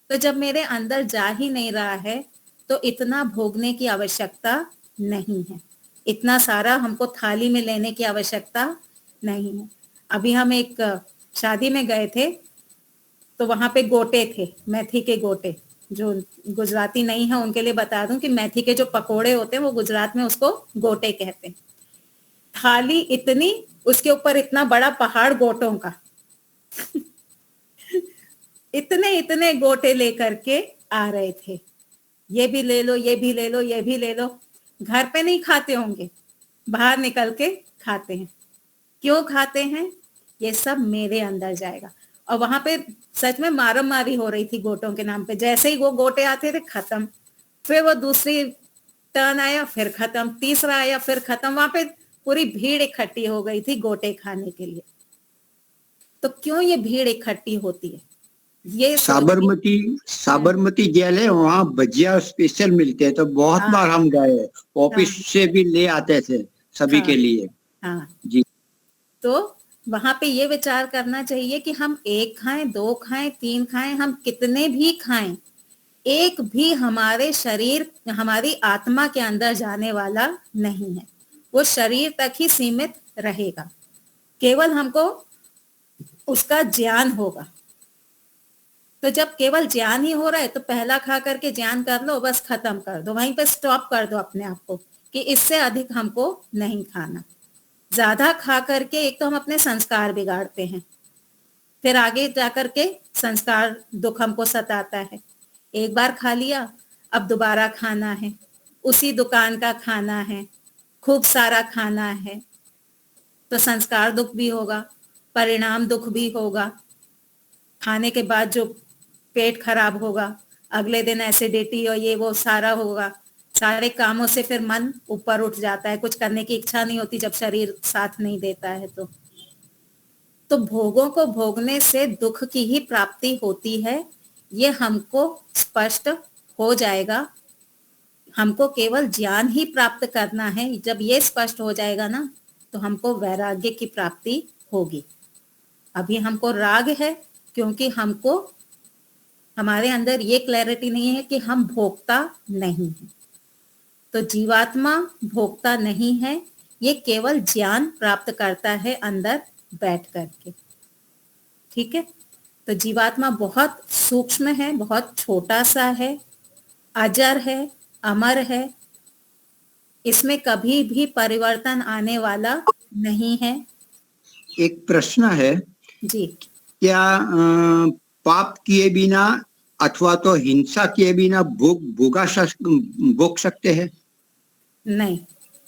तो जब मेरे अंदर जा ही नहीं रहा है तो इतना भोगने की आवश्यकता नहीं है, इतना सारा हमको थाली में लेने की आवश्यकता नहीं है। अभी हम एक शादी में गए थे तो वहां पे गोटे थे, मेथी के गोटे। जो गुजराती नहीं है उनके लिए बता दूं कि मेथी के जो पकोड़े होते हैं वो गुजरात में उसको गोटे कहते हैं। थाली इतनी, उसके ऊपर इतना बड़ा पहाड़ गोटों का इतने इतने गोटे लेकर के आ रहे थे, ये भी ले लो, ये भी ले लो, ये भी ले लो। घर पे नहीं खाते होंगे, बाहर निकल के खाते हैं। क्यों खाते हैं? ये सब मेरे अंदर जाएगा। और वहां पे सच में मारम मारी हो रही थी गोटों के नाम पे। जैसे ही वो गोटे आते थे खत्म, फिर वो दूसरी टर्न आया फिर खत्म, तीसरा आया फिर खत्म। वहां पे पूरी भीड़ इकट्ठी हो गई थी गोटे खाने के लिए। तो क्यों ये भीड़ इकट्ठी होती है? ये साबरमती जेल है, वहाँ भजिया स्पेशल मिलते हैं, तो बहुत बार हम गए, ऑफिस से भी ले आते थे सभी के लिए। हाँ जी। तो वहां पे ये विचार करना चाहिए कि हम 1 खाएं, 2 खाएं, 3 खाएं, हम कितने भी खाएं, एक भी हमारे शरीर, हमारी आत्मा के अंदर जाने वाला नहीं है। वो शरीर तक ही सीमित रहेगा, केवल हमको उसका ज्ञान होगा। तो जब केवल ज्ञान ही हो रहा है तो पहला खा करके ज्ञान कर लो, बस खत्म कर दो, वहीं पे स्टॉप कर दो अपने आप को कि इससे अधिक हमको नहीं खाना। ज्यादा खा करके एक तो हम अपने संस्कार बिगाड़ते हैं, फिर आगे जाकर के संस्कार दुख हमको सताता है। एक बार खा लिया, अब दोबारा खाना है, उसी दुकान का खाना है, खूब सारा खाना है तो संस्कार दुख भी होगा, परिणाम दुख भी होगा। खाने के बाद जो पेट खराब होगा, अगले दिन एसिडिटी और ये वो सारा होगा। सारे कामों से फिर मन ऊपर उठ जाता है, कुछ करने की इच्छा नहीं होती जब शरीर साथ नहीं देता है। तो भोगों को भोगने से दुख की ही प्राप्ति होती है, ये हमको स्पष्ट हो जाएगा। हमको केवल ज्ञान ही प्राप्त करना है। जब ये स्पष्ट हो जाएगा ना, तो हमको वैराग्य की प्राप्ति होगी। अभी हमको राग है क्योंकि हमको हमारे अंदर ये क्लैरिटी नहीं है कि हम भोक्ता नहीं है। तो जीवात्मा भोक्ता नहीं है, ये केवल ज्ञान प्राप्त करता है अंदर बैठ करके। ठीक है, तो जीवात्मा बहुत सूक्ष्म है, बहुत छोटा सा है, अजर है, अमर है, इसमें कभी भी परिवर्तन आने वाला नहीं है। एक प्रश्न है, जी, क्या पाप किए बिना अथवा तो हिंसा किए बिना भोग सकते हैं? नहीं,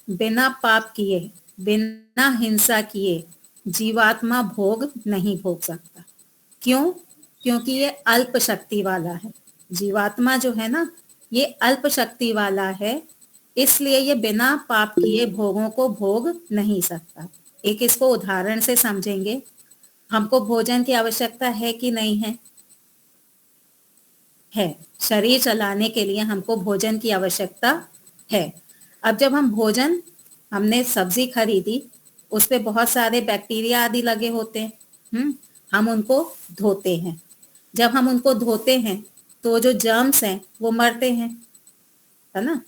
बिना पाप किए, बिना हिंसा किए जीवात्मा भोग नहीं भोग सकता। क्यों? क्योंकि ये अल्प शक्ति वाला है। जीवात्मा जो है ना, ये अल्प शक्ति वाला है, इसलिए ये बिना पाप किए भोगों को भोग नहीं सकता। एक इसको उदाहरण से समझेंगे। हमको भोजन की आवश्यकता है कि नहीं है? है। शरीर चलाने के लिए हमको भोजन की आवश्यकता है। अब जब हम भोजन, हमने सब्जी खरीदी, उस पे बहुत सारे बैक्टीरिया आदि लगे होते हैं। हम उनको धोते हैं। जब हम उनको धोते हैं तो जो जर्म्स हैं वो मरते हैं, है ना?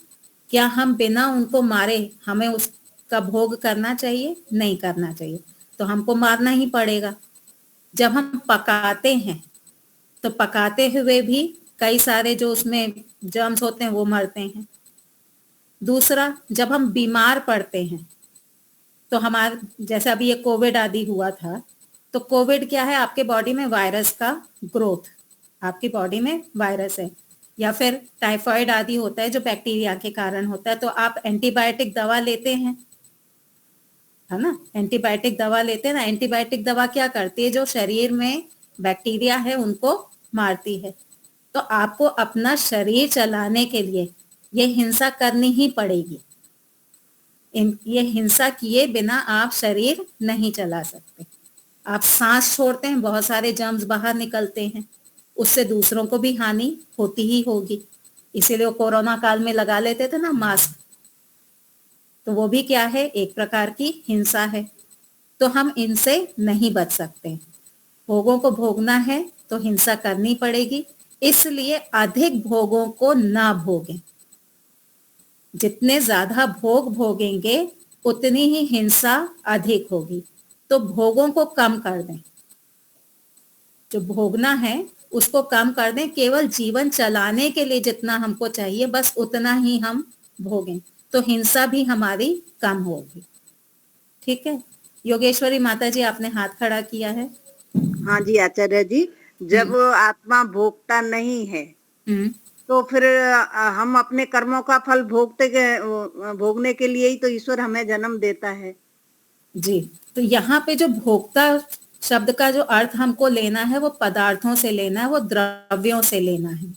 क्या हम बिना उनको मारे हमें उसका भोग करना चाहिए? नहीं करना चाहिए, तो हमको मारना ही पड़ेगा। जब हम पकाते हैं तो पकाते हुए भी कई सारे जो उसमें जर्म्स होते हैं वो मरते हैं। दूसरा, जब हम बीमार पड़ते हैं तो हमारे, जैसे अभी ये कोविड आदि हुआ था, तो कोविड क्या है? आपके बॉडी में वायरस का ग्रोथ, आपकी बॉडी में वायरस है। या फिर टाइफाइड आदि होता है जो बैक्टीरिया के कारण होता है, तो आप एंटीबायोटिक दवा लेते हैं, है ना? एंटीबायोटिक दवा लेते हैं ना। एंटीबायोटिक दवा क्या करती है? जो शरीर में बैक्टीरिया है उनको मारती है। तो आपको अपना शरीर चलाने के लिए ये हिंसा करनी ही पड़ेगी। ये हिंसा किए बिना आप शरीर नहीं चला सकते। आप सांस छोड़ते हैं, बहुत सारे जर्म्स बाहर निकलते हैं, उससे दूसरों को भी हानि होती ही होगी। इसीलिए वो कोरोना काल में लगा लेते थे ना मास्क, तो वो भी क्या है? एक प्रकार की हिंसा है। तो हम इनसे नहीं बच सकते। भोगों को भोगना है तो हिंसा करनी पड़ेगी, इसलिए अधिक भोगों को ना भोगें। जितने ज्यादा भोग भोगेंगे उतनी ही हिंसा अधिक होगी। तो भोगों को कम कर दें, जो भोगना है उसको कम कर दें। केवल जीवन चलाने के लिए जितना हमको चाहिए बस उतना ही हम भोगें, तो हिंसा भी हमारी कम होगी। ठीक है। योगेश्वरी माता जी, आपने हाथ खड़ा किया है। हाँ जी आचार्य जी, जब आत्मा भोगता नहीं है तो फिर हम अपने कर्मों का फल भोगने के लिए ही तो ईश्वर हमें जन्म देता है। जी, तो यहाँ पे जो भोक्ता शब्द का जो अर्थ हमको लेना है वो पदार्थों से लेना है, वो द्रव्यों से लेना है।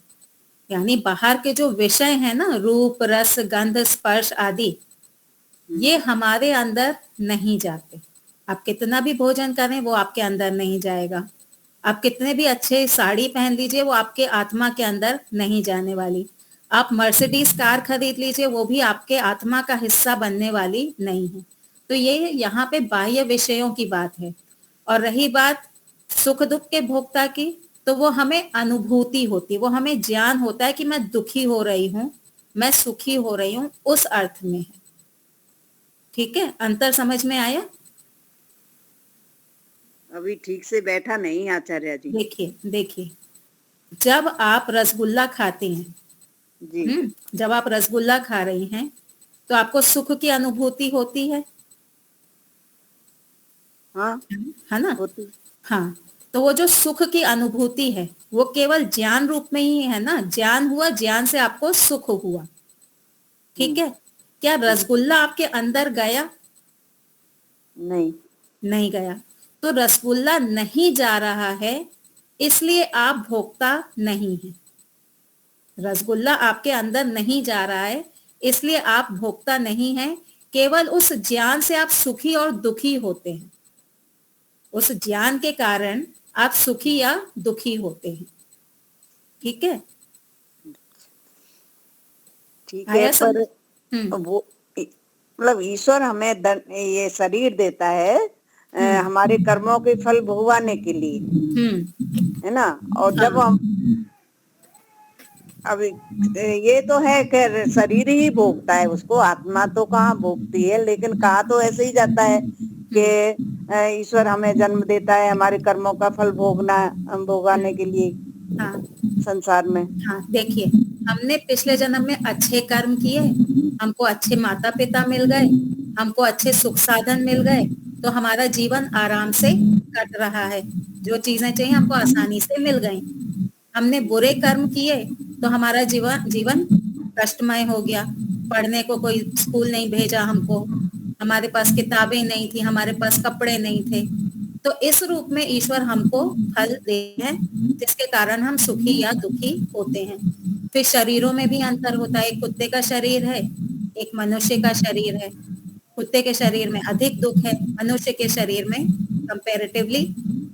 यानी बाहर के जो विषय है ना, रूप, रस, गंध, स्पर्श आदि, ये हमारे अंदर नहीं जाते। आप कितना भी भोजन करें वो आपके अंदर नहीं जाएगा। आप कितने भी अच्छे साड़ी पहन लीजिए, वो आपके आत्मा के अंदर नहीं जाने वाली। आप मर्सिडीज कार खरीद लीजिए, वो भी आपके आत्मा का हिस्सा बनने वाली नहीं है। तो ये यहाँ पे बाह्य विषयों की बात है। और रही बात सुख दुख के भोक्ता की, तो वो हमें अनुभूति होती है, वो हमें ज्ञान होता है कि मैं दुखी हो रही हूँ, मैं सुखी हो रही हूँ, उस अर्थ में है। ठीक है, अंतर समझ में आया? अभी ठीक से बैठा नहीं आचार्य जी। देखिए, जब आप रसगुल्ला खाते हैं जी, जब आप रसगुल्ला खा रही हैं तो आपको सुख की अनुभूति होती है, हाँ है ना? होती। हाँ, तो वो जो सुख की अनुभूति है वो केवल ज्ञान रूप में ही है ना। ज्ञान हुआ, ज्ञान से आपको सुख हुआ। ठीक है। क्या रसगुल्ला आपके अंदर गया? नहीं। नहीं गया। तो रसगुल्ला नहीं जा रहा है, इसलिए आप भोक्ता नहीं है। रसगुल्ला आपके अंदर नहीं जा रहा है, इसलिए आप भोक्ता नहीं है। केवल उस ज्ञान से आप सुखी और दुखी होते हैं। उस ज्ञान के कारण आप सुखी या दुखी होते हैं। ठीक है? ठीक है, आया पर समझ? वो मतलब ईश्वर हमें ये शरीर देता है हमारे कर्मों के फल भोगवाने के लिए, है ना। और जब हम अब ये तो है कि शरीर ही भोगता है उसको, आत्मा तो कहाँ भोगती है। लेकिन कहा तो ऐसे ही जाता है कि ईश्वर हमें जन्म देता है हमारे कर्मों का फल भोगाने के लिए हाँ संसार में। हाँ, देखिए, हमने पिछले जन्म में अच्छे कर्म किए, हमको अच्छे माता पिता मिल गए, हमको अच्छे सुख साधन मिल गए, तो हमारा जीवन आराम से कट रहा है। जो चीजें चाहिए हमको आसानी से मिल गई। हमने बुरे कर्म किए तो हमारा जीवन कष्टमय हो गया। पढ़ने को कोई स्कूल नहीं भेजा हमको, हमारे पास किताबें नहीं थी, हमारे पास कपड़े नहीं थे। तो इस रूप में ईश्वर हमको फल देते हैं, जिसके कारण हम सुखी या दुखी होते हैं। फिर शरीरों में भी अंतर होता है। एक कुत्ते का शरीर है, एक मनुष्य का शरीर है। कुत्ते के शरीर में अधिक दुख है, मनुष्य के शरीर में कंपैरेटिवली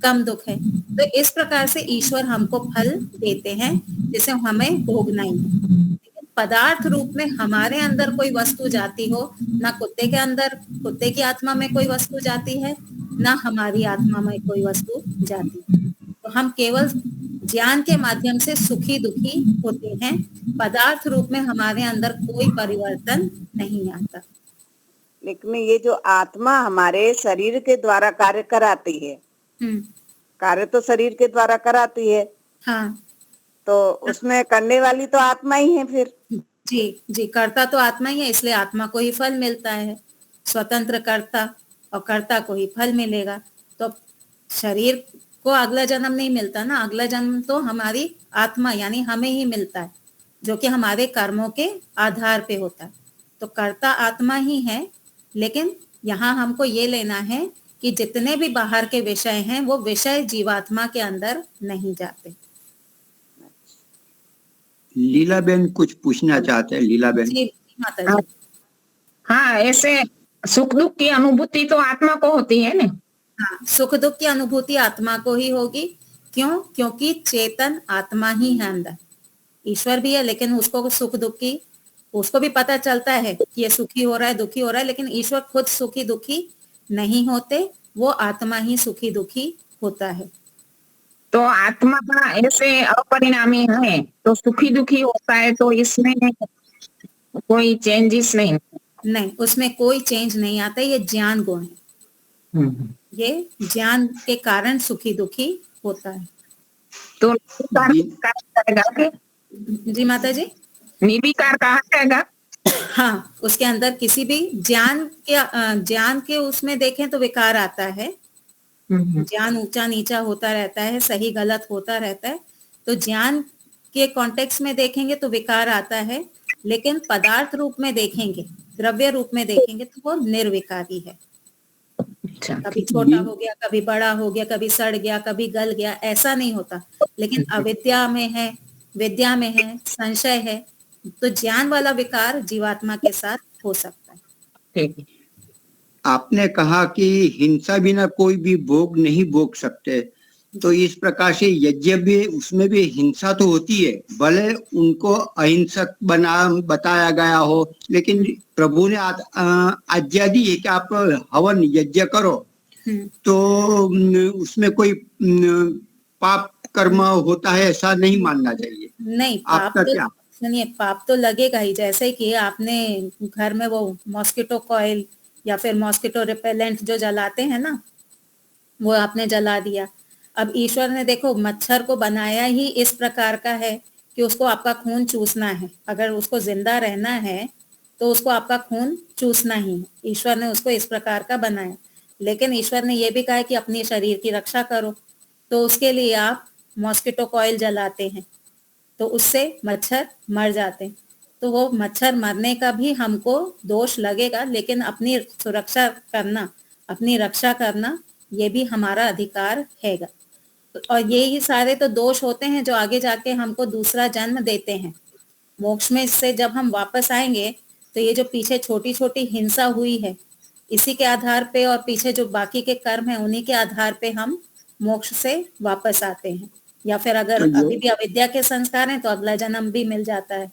कम दुख है। तो इस प्रकार से ईश्वर हमको फल देते हैं जिसे हमें भोगना ही है। लेकिन पदार्थ रूप में हमारे अंदर कोई वस्तु जाती हो, ना कुत्ते के अंदर, कुत्ते की आत्मा में कोई वस्तु जाती है, ना हमारी आत्मा में कोई वस्तु जाती है। तो हम केवल ज्ञान के माध्यम से सुखी दुखी होते हैं। पदार्थ रूप में हमारे अंदर कोई परिवर्तन नहीं आता। लेकिन ये जो आत्मा हमारे शरीर के द्वारा कार्य कराती है, कार्य तो शरीर के द्वारा कराती है। हाँ, तो उसमें करने वाली तो आत्मा ही है फिर। जी जी, कर्ता तो आत्मा ही है, इसलिए आत्मा को ही फल मिलता है। स्वतंत्र कर्ता और कर्ता को ही फल मिलेगा। तो शरीर को अगला जन्म नहीं मिलता ना, अगला जन्म तो हमारी आत्मा यानी हमें ही मिलता है, जो कि हमारे कर्मों के आधार पे होता है। तो कर्ता आत्मा ही है, लेकिन यहाँ हमको ये लेना है कि जितने भी बाहर के विषय हैं वो विषय जीवात्मा के अंदर नहीं जाते। लीलाबेन कुछ पूछना चाहते हैं। लीलाबेन। जी माता जी। हाँ, ऐसे सुख दुख की अनुभूति तो आत्मा को होती है ना। हाँ, सुख दुख की अनुभूति आत्मा को ही होगी। क्यों? क्योंकि चेतन आत्मा ही है अंदर। ईश्वर भी है, लेकिन उसको सुख दुख की, उसको भी पता चलता है कि ये सुखी हो रहा है, दुखी हो रहा है, लेकिन ईश्वर खुद सुखी दुखी नहीं होते, वो आत्मा ही सुखी दुखी होता है। तो आत्मा का ऐसे अपरिणामी है, तो सुखी दुखी होता है, तो इसमें कोई चेंजेस नहीं, उसमें कोई चेंज नहीं आता। ये ज्ञान गुण है। ये ज्ञान के कारण सुखी दुखी होता है। तो जी माता जी, निर्विकार कहा जाएगा। हाँ, उसके अंदर किसी भी ज्ञान के उसमें देखें तो विकार आता है। ज्ञान ऊंचा नीचा होता रहता है, सही गलत होता रहता है। तो ज्ञान के कॉन्टेक्स्ट में देखेंगे तो विकार आता है, लेकिन पदार्थ रूप में देखेंगे, द्रव्य रूप में देखेंगे तो वो निर्विकारी है। कभी छोटा हो गया, कभी बड़ा हो गया, कभी सड़ गया, कभी गल गया, ऐसा नहीं होता। लेकिन अविद्या में है, विद्या में है, संशय है, तो ज्ञान वाला विकार जीवात्मा के साथ हो सकता है। ठीक है। आपने कहा कि हिंसा बिना कोई भी भोग नहीं भोग सकते, तो इस प्रकार से यज्ञ भी, उसमें भी हिंसा तो होती है, भले उनको अहिंसक बताया गया हो, लेकिन प्रभु ने आज्ञा दी है कि आप हवन यज्ञ करो, तो उसमें कोई पाप कर्म होता है ऐसा नहीं मानना चाहिए। नहीं, आपका क्या? सुनिए, पाप तो लगेगा ही। जैसे कि आपने घर में वो मॉस्किटो कॉइल या फिर मॉस्किटो रिपेलेंट जो जलाते हैं ना, वो आपने जला दिया। अब ईश्वर ने देखो मच्छर को बनाया ही इस प्रकार का है कि उसको आपका खून चूसना है। अगर उसको जिंदा रहना है तो उसको आपका खून चूसना ही है। ईश्वर ने उसको इस प्रकार का बनाया। लेकिन ईश्वर ने यह भी कहा है कि अपने शरीर की रक्षा करो, तो उसके लिए आप मॉस्किटो कॉइल जलाते हैं, तो उससे मच्छर मर जाते हैं। तो वो मच्छर मरने का भी हमको दोष लगेगा, लेकिन अपनी सुरक्षा करना, अपनी रक्षा करना, ये भी हमारा अधिकार हैगा। और यही सारे तो दोष होते हैं जो आगे जाके हमको दूसरा जन्म देते हैं। मोक्ष में से जब हम वापस आएंगे तो ये जो पीछे छोटी छोटी हिंसा हुई है, इसी के आधार पे और पीछे जो बाकी के कर्म है उन्हीं के आधार पे हम मोक्ष से वापस आते हैं। या फिर अगर अभी भी अविद्या के संस्कार हैं तो अगला जन्म भी मिल जाता है।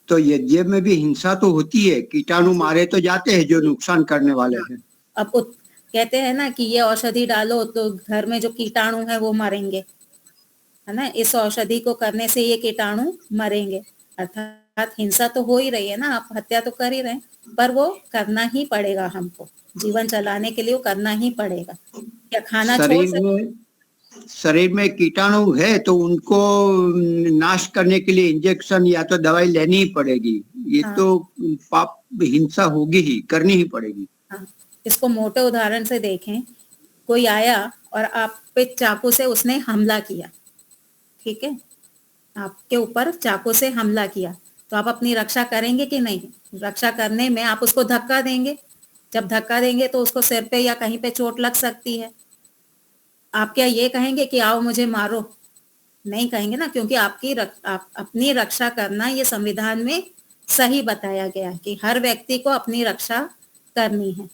तो यज्ञ में भी हिंसा तो होती है, कीटाणु मारे तो जाते हैं जो नुकसान करने वाले हैं। अब कहते हैं ना कि ये औषधि डालो तो घर में जो कीटाणु है वो मरेंगे, है ना, इस औषधि को करने से ये कीटाणु मरेंगे। अर्थात हिंसा तो हो ही रही है ना, आप हत्या तो कर ही रहे हैं, पर वो करना ही पड़ेगा हमको, जीवन चलाने के लिए वो करना ही पड़ेगा। क्या खाना छोड़ सकते? शरीर में कीटाणु है तो उनको नाश करने के लिए इंजेक्शन या तो दवाई लेनी ही पड़ेगी। ये हाँ। तो पाप हिंसा होगी ही, करनी ही पड़ेगी। हाँ। इसको मोटे उदाहरण से देखें, कोई आया और आप पे चाकू से उसने हमला किया, ठीक है, आपके ऊपर चाकू से हमला किया, तो आप अपनी रक्षा करेंगे कि नहीं? रक्षा करने में आप उसको धक्का देंगे, जब धक्का देंगे तो उसको सिर पे या कहीं पे चोट लग सकती है। आप क्या ये कहेंगे कि आओ मुझे मारो? नहीं कहेंगे ना, क्योंकि अपनी रक्षा करना ये संविधान में सही बताया गया है कि हर व्यक्ति को अपनी रक्षा करनी है।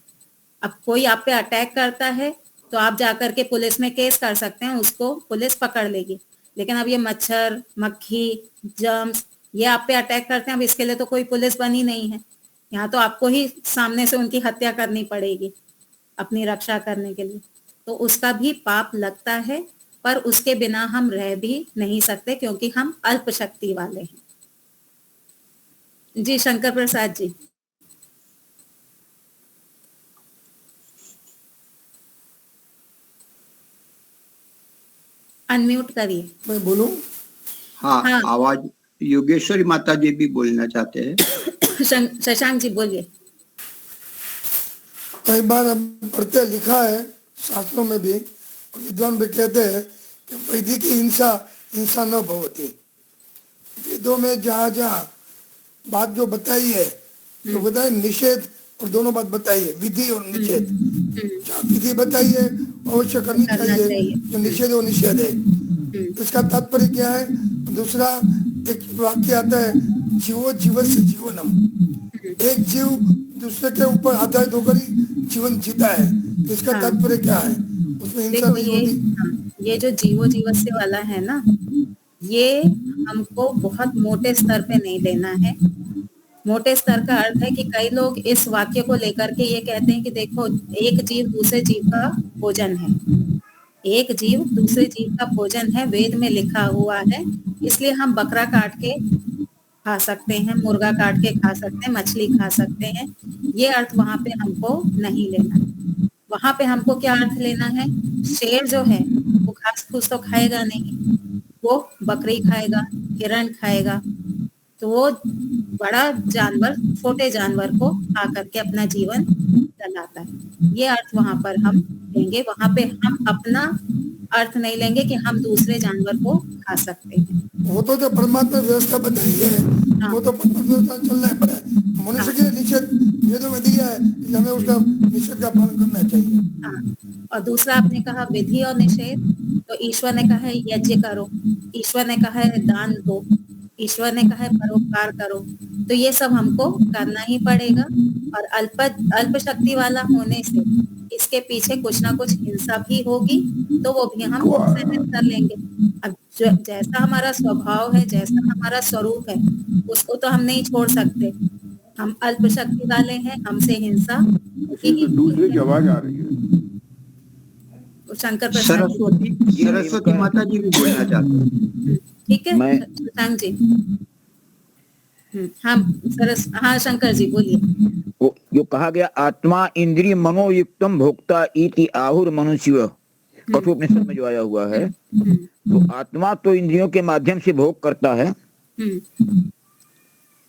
अब कोई आप पे अटैक करता है तो आप जाकर के पुलिस में केस कर सकते हैं, उसको पुलिस पकड़ लेगी। लेकिन अब ये मच्छर, मक्खी, जर्म्स ये आप पे अटैक करते हैं, अब इसके लिए तो कोई पुलिस बनी नहीं है। यहाँ तो आपको ही सामने से उनकी हत्या करनी पड़ेगी अपनी रक्षा करने के लिए, तो उसका भी पाप लगता है, पर उसके बिना हम रह भी नहीं सकते क्योंकि हम अल्प शक्ति वाले हैं। जी शंकर प्रसाद जी। अनम्यूट करिए। मैं बोलूं? हाँ, हाँ। आवाज योगेश्वरी माता जी भी बोलना चाहते हैं। शशांक जी बोलिए। कई बार हम पढ़ते लिखा है शास्त्रों में भी, विद्वान भी कहते हैं कि वैदिक हिंसा हिंसा न भवती। वेदों में जहाँ जहाँ बात जो बताई है तो बताए निषेध, और दोनों बात बताई है, विधि और निषेध। जहाँ विधि बताई है अवश्य करनी चाहिए, जो निषेध वो निषेध है। इसका तात्पर्य क्या है? दूसरा एक वाक्य आता है, जीवो जीवस्य जीवनम। एक जीव दूसरे के ऊपर आधारित होकर ही जीवन जीता है, तो इसका तात्पर्य क्या है? उसमें हिंसा नहीं होती। ये जो जीवो जीवस्य वाला है ना, ये हमको बहुत मोटे स्तर पे नहीं लेना है। मोटे स्तर का अर्थ है कि कई लोग इस वाक्य को लेकर के ये कहते हैं कि देखो, एक जीव दूसरे जीव का भोजन है, एक जीव दूसरे जीव का भोजन है, वेद में लिखा हुआ है, इसलिए हम बकरा काट के खा सकते हैं, मुर्गा काट के खा सकते हैं, मछली खा सकते हैं। ये अर्थ वहां पे हमको नहीं लेना है। वहां पे हमको क्या अर्थ लेना है? शेर जो है वो घास फूस तो खाएगा नहीं, वो बकरी खाएगा, हिरण खाएगा, तो वो बड़ा जानवर छोटे जानवर को खा करके अपना जीवन चलाता है। ये अर्थ वहां पर हम लेंगे। वहां पे हम अपना अर्थ नहीं लेंगे कि हम दूसरे जानवर को खा सकते हैं। वो तो जो परमात्मा व्यवस्था बताई है, वो तो परमात्मा व्यवस्था चलना है, पड़ा मनुष्य के निषेध वेदों में दिया है, हमें उसका निषेध का पालन करना चाहिए। हाँ। और दूसरा आपने कहा विधि और निषेध, तो ईश्वर ने कहा है यज्ञ करो, ईश्वर ने कहा है दान दो, ईश्वर ने कहा है परोपकार करो, तो ये सब हमको करना ही पड़ेगा। और अल्प शक्ति वाला होने से इसके पीछे कुछ ना कुछ हिंसा भी होगी, तो वो भी हम सहन कर लेंगे। अब जैसा हमारा स्वभाव है, जैसा हमारा स्वरूप है, उसको तो हम नहीं छोड़ सकते। हम अल्प शक्ति वाले हैं, हमसे हिंसा दूसरे की आवाज आ रही है। शंकर प्रसाद सरस्वती माता जी भी बोलना चाहते हैं। ठीक है शशांक जी। हाँ शंकर जी बोलिए। जो कहा गया आत्मा इंद्रिय मनोयुक्तम भोक्ता इति आहुर मनुष्य, कठोपनिषद में जो आया हुआ है, तो आत्मा तो इंद्रियों के माध्यम से भोग करता है।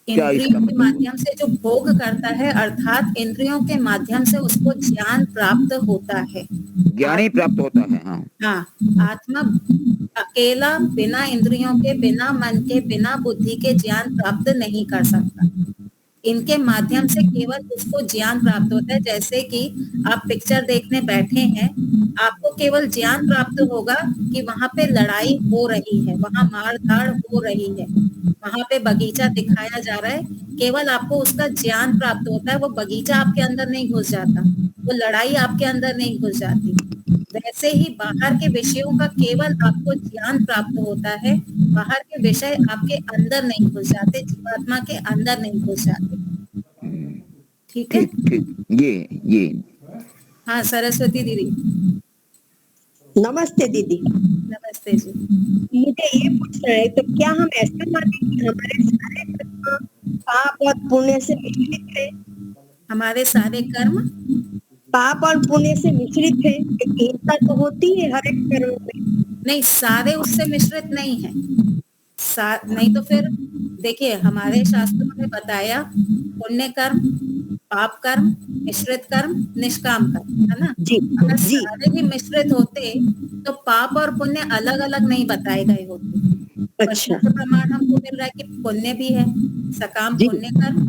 इंद्रियों के माध्यम से जो भोग करता है, अर्थात इंद्रियों के माध्यम से उसको ज्ञान प्राप्त होता है, ज्ञान ही प्राप्त होता है। हाँ, हाँ। आत्मा अकेला बिना इंद्रियों के, बिना मन के, बिना बुद्धि के ज्ञान प्राप्त नहीं कर सकता। इनके माध्यम से केवल उसको ज्ञान प्राप्त होता है। जैसे कि आप पिक्चर देखने बैठे हैं, आपको केवल ज्ञान प्राप्त होगा कि वहां पे लड़ाई हो रही है, वहां मार धाड़ हो रही है, वहां पे बगीचा दिखाया जा रहा है, केवल आपको उसका ज्ञान प्राप्त होता है। वो बगीचा आपके अंदर नहीं घुस जाता, वो लड़ाई आपके अंदर नहीं घुस जाती। वैसे ही बाहर के विषयों का केवल आपको ज्ञान प्राप्त होता है, बाहर के विषय आपके अंदर नहीं घुस जाते, जीवात्मा के अंदर नहीं घुस जाते। ठीक है। ठीक ठीक, ये हाँ सरस्वती दीदी। नमस्ते दीदी। नमस्ते जी। मुझे ये पूछना है, तो क्या हम ऐसा माने कि हमारे सारे कर्म पाप और पुण्य से मिश्रित है? हमारे सारे कर्म पाप और पुण्य से मिश्रित है? एकता तो होती है हर एक कर्म में। नहीं, सारे उससे मिश्रित नहीं है। नहीं तो फिर देखिए, हमारे शास्त्रों में बताया पुण्य कर्म, पाप कर्म, मिश्रित कर्म, निष्काम कर्म, है ना। जी अगर जी। सारे ही मिश्रित होते तो पाप और पुण्य अलग अलग नहीं बताए गए होते। अच्छा। प्रमाण हमको मिल रहा है कि पुण्य भी है, सकाम जी। पुण्य कर्म,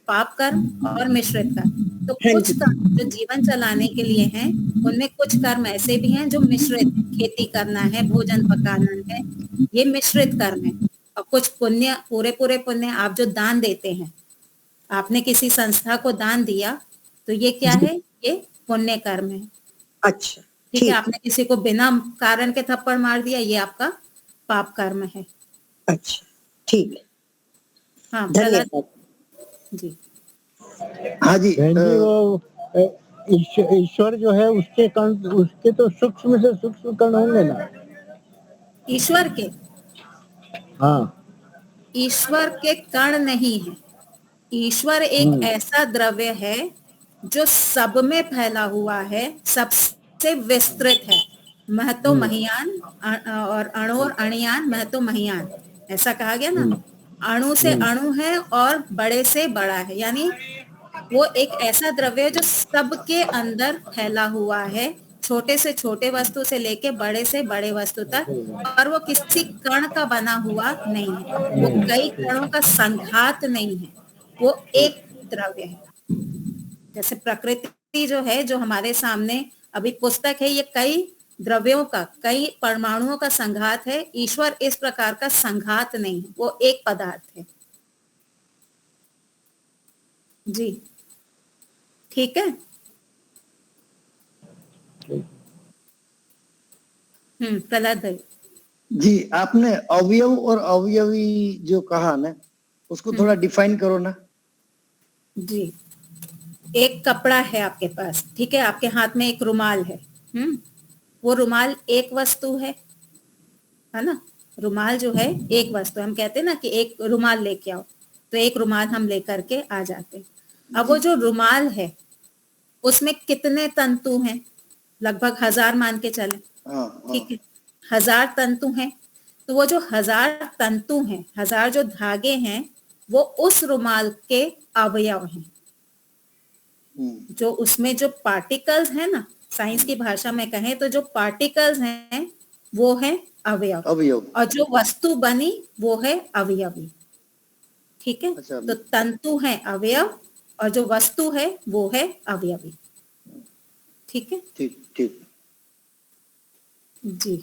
पाप कर्म और मिश्रित कर्म। तो हाँ कुछ जी। कर्म जो जीवन चलाने के लिए हैं, उनमें कुछ कर्म ऐसे भी हैं जो मिश्रित है। खेती करना है, भोजन पकाना है, ये मिश्रित कर्म है। और कुछ पुण्य, पूरे पूरे पुण्य, आप जो दान देते हैं, आपने किसी संस्था को दान दिया, तो ये क्या है? ये पुण्य कर्म है। अच्छा ठीक है। आपने किसी को बिना कारण के थप्पड़ मार दिया, ये आपका पाप कर्म है। अच्छा ठीक है। हाँ धन्यवाद जी। हाँ जी। बहन जी, वो ईश्वर जो है उसके कण, उसके तो सूक्ष्म से सूक्ष्म कण होंगे ना? ईश्वर के? हाँ। ईश्वर के कण नहीं है। ईश्वर एक ऐसा द्रव्य है जो सब में फैला हुआ है, सबसे विस्तृत है। महतो महियान और अणु और अणियान महतो महियान, ऐसा कहा गया ना। अणु से अणु है और बड़े से बड़ा है, यानी वो एक ऐसा द्रव्य है जो सबके अंदर फैला हुआ है, छोटे से छोटे वस्तु से लेके बड़े से बड़े वस्तु तक। और वो किसी कण का बना हुआ नहीं है, वो कई कणों का संघात नहीं है, वो एक द्रव्य है। जैसे प्रकृति जो है, जो हमारे सामने अभी पुस्तक है, ये कई द्रव्यों का, कई परमाणुओं का संघात है। ईश्वर इस प्रकार का संघात नहीं है, वो एक पदार्थ है जी। ठीक है। प्रहलाद भाई जी, आपने अवयव और अवयवी जो कहा ना, उसको थोड़ा डिफाइन करो ना जी। एक कपड़ा है आपके पास, ठीक है, आपके हाथ में एक रुमाल है। वो रुमाल एक वस्तु है ना। रुमाल जो है एक वस्तु, हम कहते हैं ना कि एक रुमाल लेके आओ, तो एक रुमाल हम लेकर के आ जाते। अब वो जो रुमाल है उसमें कितने तंतु हैं? लगभग 1000 मान के चले। ठीक है, 1000 तंतु हैं। तो वो जो 1000 तंतु हैं, 1000 जो धागे हैं, वो उस रुमाल के अवयव हैं। जो उसमें जो पार्टिकल्स है ना, साइंस की भाषा में कहें तो जो पार्टिकल्स हैं वो है अवयव, और जो वस्तु बनी वो है अवयवी। ठीक है। अच्छा। तो तंतु है अवयव और जो वस्तु है वो है अवयवी। ठीक है। ठीक ठीक जी।